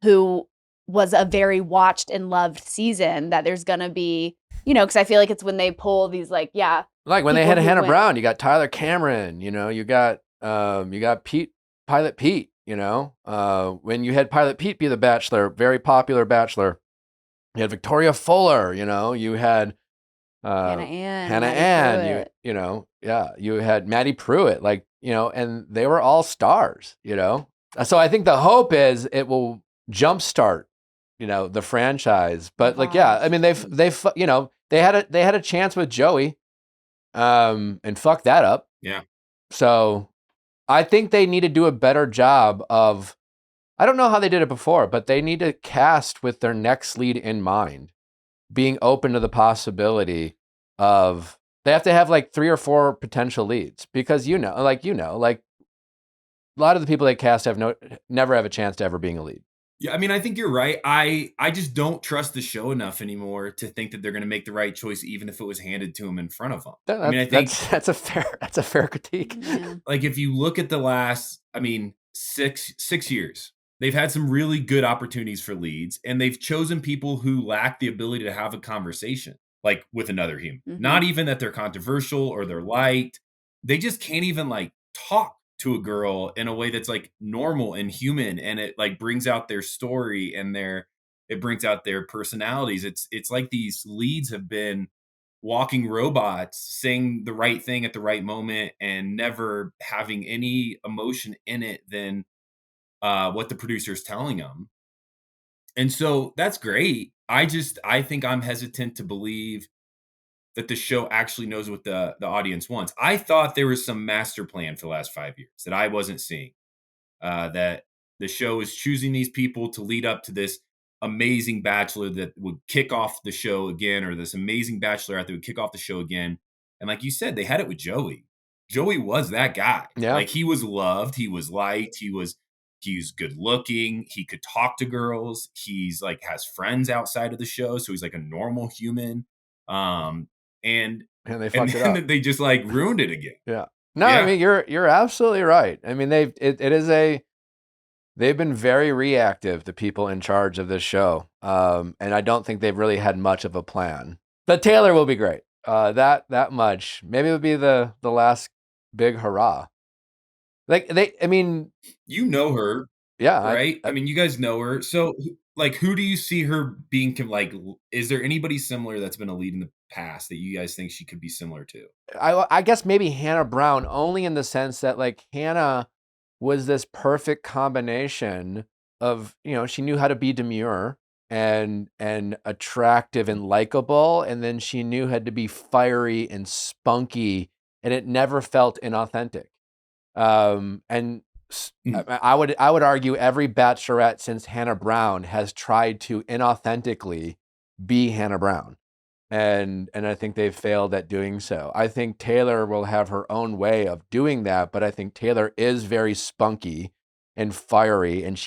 who was a very watched and loved season, that there's gonna be, because I feel like it's when they pull these, like, like when they had Hannah Brown, you got Tyler Cameron, you got Pilot Pete. When you had Pilot Pete be the Bachelor, very popular Bachelor, you had Victoria Fuller, you had Hannah Ann, you had Maddie Pruitt, like, and they were all stars, So I think the hope is it will jumpstart, the franchise. But like, I mean, they had a chance with Joey, and fucked that up. Yeah. So I think they need to do a better job of, I don't know how they did it before, but they need to cast with their next lead in mind, being open to the possibility of, they have to have like 3 or 4 potential leads, because, like, a lot of the people they cast never have a chance to ever being a lead. Yeah, I mean, I think you're right. I just don't trust the show enough anymore to think that they're going to make the right choice, even if it was handed to them in front of them. I think that's a fair critique. Yeah. Like, if you look at the last, 6 years, they've had some really good opportunities for leads, and they've chosen people who lack the ability to have a conversation, like, with another human. Mhm. Not even that they're controversial or they're liked. They just can't even like talk to a girl in a way that's like normal and human, and it like brings out their story and it brings out their personalities. It's like these leads have been walking robots saying the right thing at the right moment and never having any emotion in it than what the producer's telling them. And so that's great. I think I'm hesitant to believe that the show actually knows what the audience wants. I thought there was some master plan for the last 5 years that I wasn't seeing. That the show is choosing these people to lead up to this amazing Bachelor that would kick off the show again, or this amazing Bachelorette that would kick off the show again. And like you said, they had it with Joey. Joey was that guy. Yeah. Like, he was loved, he was liked, he's good looking, he could talk to girls, he's like has friends outside of the show, so he's like a normal human. And they fucked it up. They just like ruined it again. Yeah. No, yeah. I mean, you're absolutely right. I mean, they've been very reactive, the people in charge of this show. And I don't think they've really had much of a plan. But Taylor will be great. That much. Maybe it'll be the last big hurrah. Like, you know her. Yeah. Right? I mean, you guys know her. So, like, who do you see her being, like, is there anybody similar that's been a lead in the past that you guys think she could be similar to? I guess maybe Hannah Brown, only in the sense that like Hannah was this perfect combination of, she knew how to be demure and attractive and likable, and then she knew how to be fiery and spunky, and it never felt inauthentic. And I would argue every Bachelorette since Hannah Brown has tried to inauthentically be Hannah Brown. And I think they've failed at doing so. I think Taylor will have her own way of doing that, but I think Taylor is very spunky and fiery, and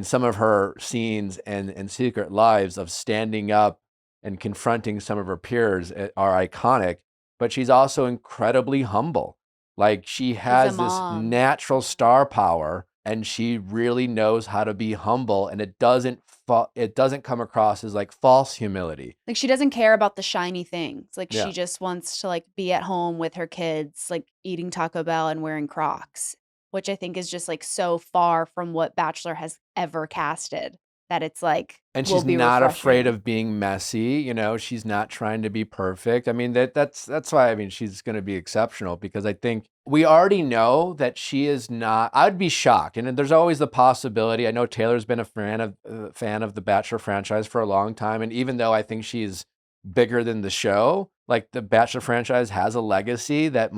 some of her scenes and Secret Lives of standing up and confronting some of her peers are iconic, but she's also incredibly humble. Like, she has this mom. natural star power, and she really knows how to be humble, and it doesn't come across as like false humility. Like, she doesn't care about the shiny things. Like, Yeah. she just wants to like be at home with her kids, like eating Taco Bell and wearing Crocs, which I think is just like so far from what Bachelor has ever casted, that it's like, And will she's be not afraid refreshing. of being messy. She's not trying to be perfect. I mean, that's why she's going to be exceptional, because I think we already know that she is not. I'd be shocked, and there's always the possibility. I know Taylor's been a fan of the Bachelor franchise for a long time, and even though I think she's bigger than the show, like, the Bachelor franchise has a legacy that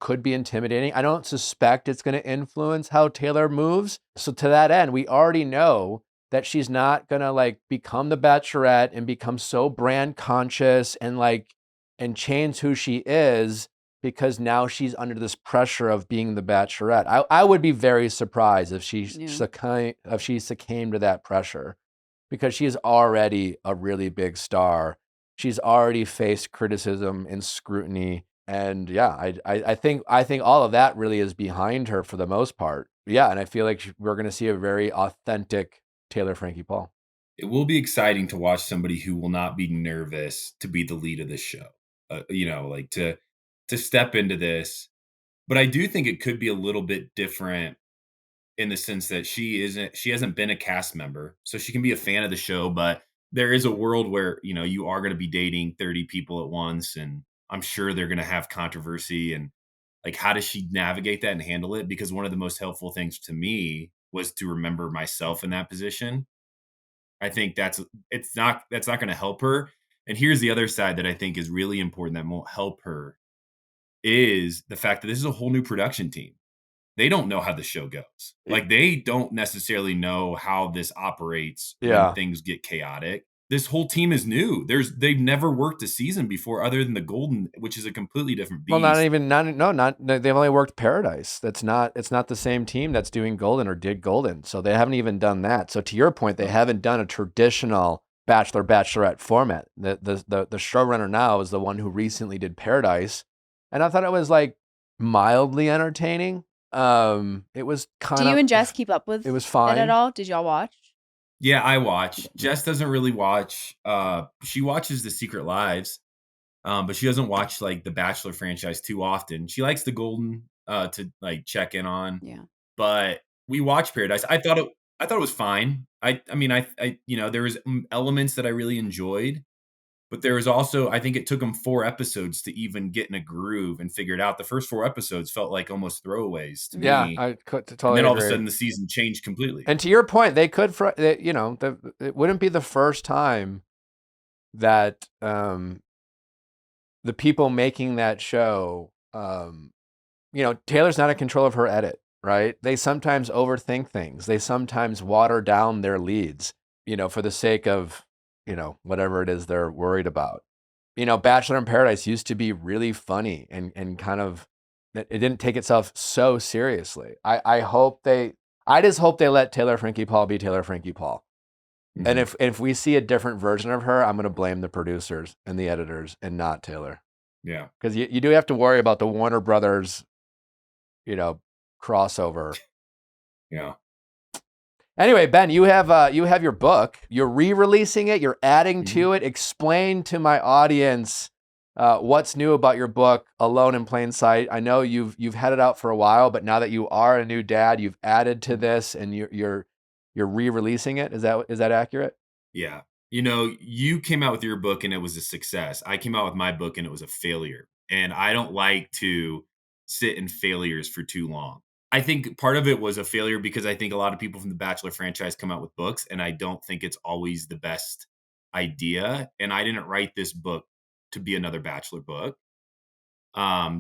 could be intimidating. I don't suspect it's going to influence how Taylor moves. So to that end, we already know that she's not going to like become the Bachelorette and become so brand conscious and change who she is, because now she's under this pressure of being the Bachelorette. I would be very surprised if she succumbed to that pressure, because she is already a really big star. She's already faced criticism and scrutiny. And yeah, I think all of that really is behind her for the most part. Yeah, and I feel like we're going to see a very authentic Taylor Frankie Paul. It will be exciting to watch somebody who will not be nervous to be the lead of this show. To step into this. But I do think it could be a little bit different in the sense that she hasn't been a cast member, so she can be a fan of the show, but there is a world where, you are going to be dating 30 people at once, and I'm sure they're going to have controversy, and like, how does she navigate that and handle it? Because one of the most helpful things to me was to remember myself in that position. I think that's not going to help her. And here's the other side that I think is really important that won't help her, is the fact that this is a whole new production team. They don't know how the show goes. Like, they don't necessarily know how this operates when things get chaotic. This whole team is new. They've never worked a season before, other than the Golden, which is a completely different beast. Well, they've only worked Paradise. It's not the same team that's doing Golden or did Golden. So they haven't even done that. So to your point, they haven't done a traditional Bachelorette format. The showrunner now is the one who recently did Paradise. And I thought it was like mildly entertaining. It was kind of. Do you and Jess keep up with it was fine it at all? Did y'all watch? Yeah, I watch. Jess doesn't really watch. She watches the Secret Lives, but she doesn't watch like the Bachelor franchise too often. She likes the Golden to like check in on. Yeah. But we watched Paradise. I thought it was fine. I mean, there was elements that I really enjoyed, but there was also, I think it took them 4 episodes to even get in a groove and figure it out. The first 4 episodes felt like almost throwaways to me. Yeah, I could totally. And then all of a agree. sudden the season changed completely. And to your point, they could, it wouldn't be the first time that the people making that show, Taylor's not in control of her edit, right? They sometimes overthink things. They sometimes water down their leads, for the sake of, whatever it is they're worried about. Bachelor in Paradise used to be really funny and kind of, it didn't take itself so seriously. I just hope they let Taylor Frankie Paul be Taylor Frankie Paul. Mm-hmm. And if we see a different version of her, I'm going to blame the producers and the editors and not Taylor. Yeah. Because you do have to worry about the Warner Brothers, crossover. Yeah. Anyway, Ben, you have your book. You're re-releasing it. You're adding to it. Explain to my audience what's new about your book, Alone in Plain Sight. I know you've had it out for a while, but now that you are a new dad, you've added to this, and you're re-releasing it. Is that accurate? Yeah. you know, you came out with your book and it was a success. I came out with my book and it was a failure. And I don't like to sit in failures for too long. I think part of it was a failure because I think a lot of people from the Bachelor franchise come out with books, and I don't think it's always the best idea. And I didn't write this book to be another Bachelor book,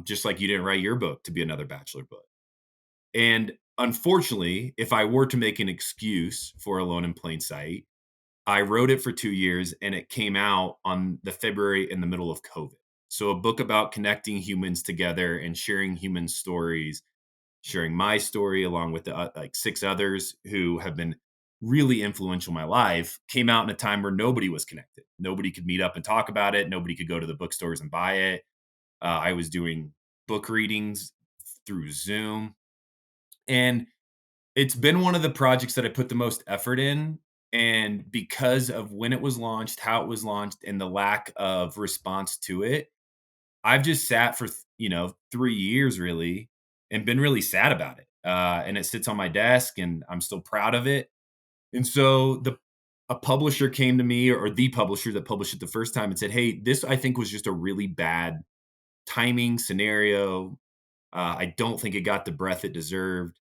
just like you didn't write your book to be another Bachelor book. And unfortunately, if I were to make an excuse for Alone in Plain Sight, I wrote it for 2 years and it came out on the February in the middle of COVID. So a book about connecting humans together and sharing human stories, sharing my story along with the, like 6 others who have been really influential in my life, came out in a time where nobody was connected. Nobody could meet up and talk about it. Nobody could go to the bookstores and buy it. I was doing book readings through Zoom. And it's been one of the projects that I put the most effort in. And because of when it was launched, how it was launched, and the lack of response to it, I've just sat for, 3 years really and been really sad about it. And it sits on my desk and I'm still proud of it. And so a publisher came to me, or the publisher that published it the first time, and said, "Hey, this I think was just a really bad timing scenario. I don't think it got the breath it deserved.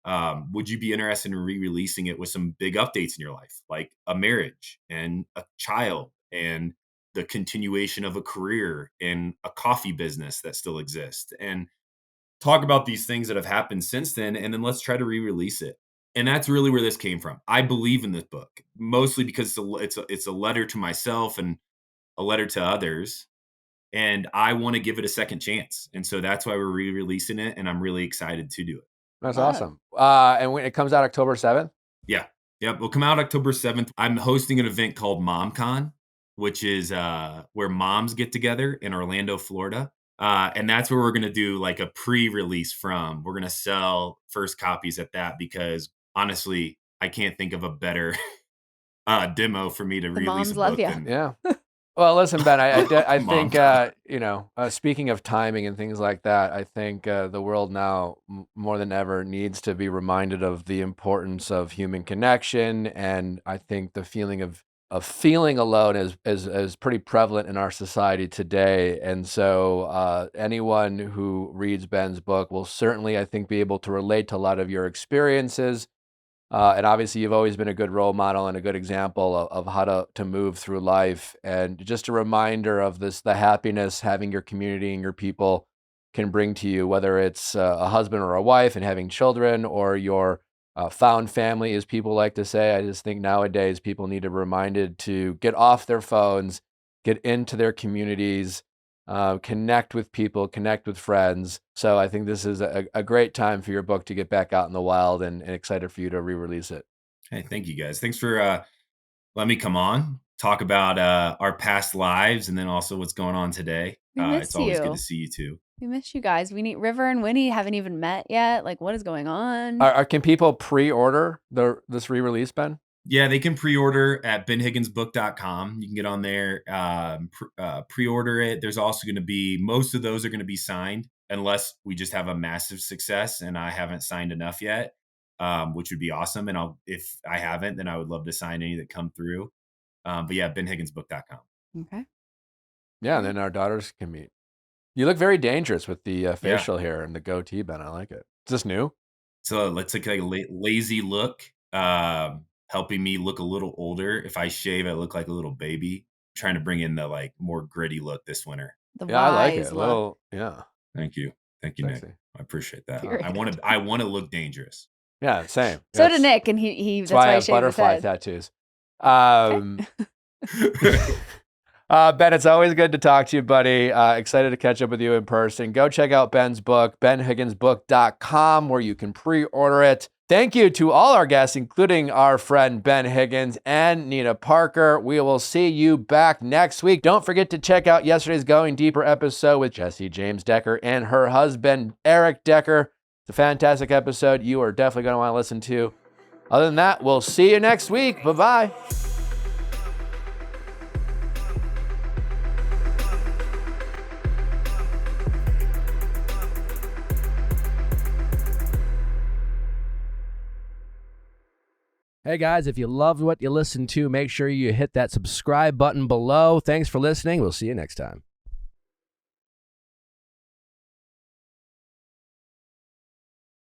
Would you be interested in re-releasing it with some big updates in your life, like a marriage and a child and the continuation of a career and a coffee business that still exists, and talk about these things that have happened since then, and then let's try to re-release it." And that's really where this came from. I believe in this book, mostly because it's a letter to myself and a letter to others, and I want to give it a second chance. And so that's why we're re-releasing it, and I'm really excited to do it. That's Wow. awesome. And when it comes out October 7th? Yeah. Yep. We'll come out October 7th. I'm hosting an event called MomCon, which is where moms get together in Orlando, Florida. And that's where we're going to do like a pre-release from. We're going to sell first copies at that because honestly, I can't think of a better demo for me to The release moms a love book ya. than Yeah. Well, listen, Ben, I think, MomCon. speaking of timing and things like that, I think the world now more than ever needs to be reminded of the importance of human connection. And I think the feeling of feeling alone is pretty prevalent in our society today. And so anyone who reads Ben's book will certainly, I think, be able to relate to a lot of your experiences. And obviously, you've always been a good role model and a good example of how to move through life. And just a reminder of the happiness having your community and your people can bring to you, whether it's a husband or a wife and having children, or your found family, as people like to say. I just think nowadays people need to be reminded to get off their phones, get into their communities, connect with people, connect with friends. So I think this is a great time for your book to get back out in the wild, and excited for you to re-release it. Hey, thank you guys. Thanks for letting me come on, talk about our past lives and then also what's going on today. We miss It's always good you. to see you too. We miss you guys. We need River and Winnie haven't even met yet. Like, what is going on? Can people pre-order this re-release, Ben? Yeah, they can pre-order at benhigginsbook.com. You can get on there, pre-order it. There's also going to be, most of those are going to be signed unless we just have a massive success and I haven't signed enough yet, which would be awesome. And if I haven't, then I would love to sign any that come through. But yeah, benhigginsbook.com. Okay. Yeah, and then our daughters can meet. You look very dangerous with the facial hair and the goatee, Ben. I like it. Is this new? So let's take a lazy look, helping me look a little older. If I shave, I look like a little baby. I'm trying to bring in the like more gritty look this winter. The Yeah, I like wise it. A look. little, yeah. Thank you, Sexy. Nick. I appreciate that. Period. I want to look dangerous. Yeah, same. So did Nick, and he That's that's why I he have shaved his butterfly head. tattoos. Ben, it's always good to talk to you, buddy. Excited to catch up with you in person. Go check out Ben's book, benhigginsbook.com, where you can pre-order it. Thank you to all our guests, including our friend Ben Higgins and Nina Parker. We will see you back next week. Don't forget to check out yesterday's Going Deeper episode with Jesse James Decker and her husband, Eric Decker. It's a fantastic episode you are definitely going to want to listen to. Other than that, we'll see you next week. Bye-bye. Hey guys, if you loved what you listened to, make sure you hit that subscribe button below. Thanks for listening. We'll see you next time.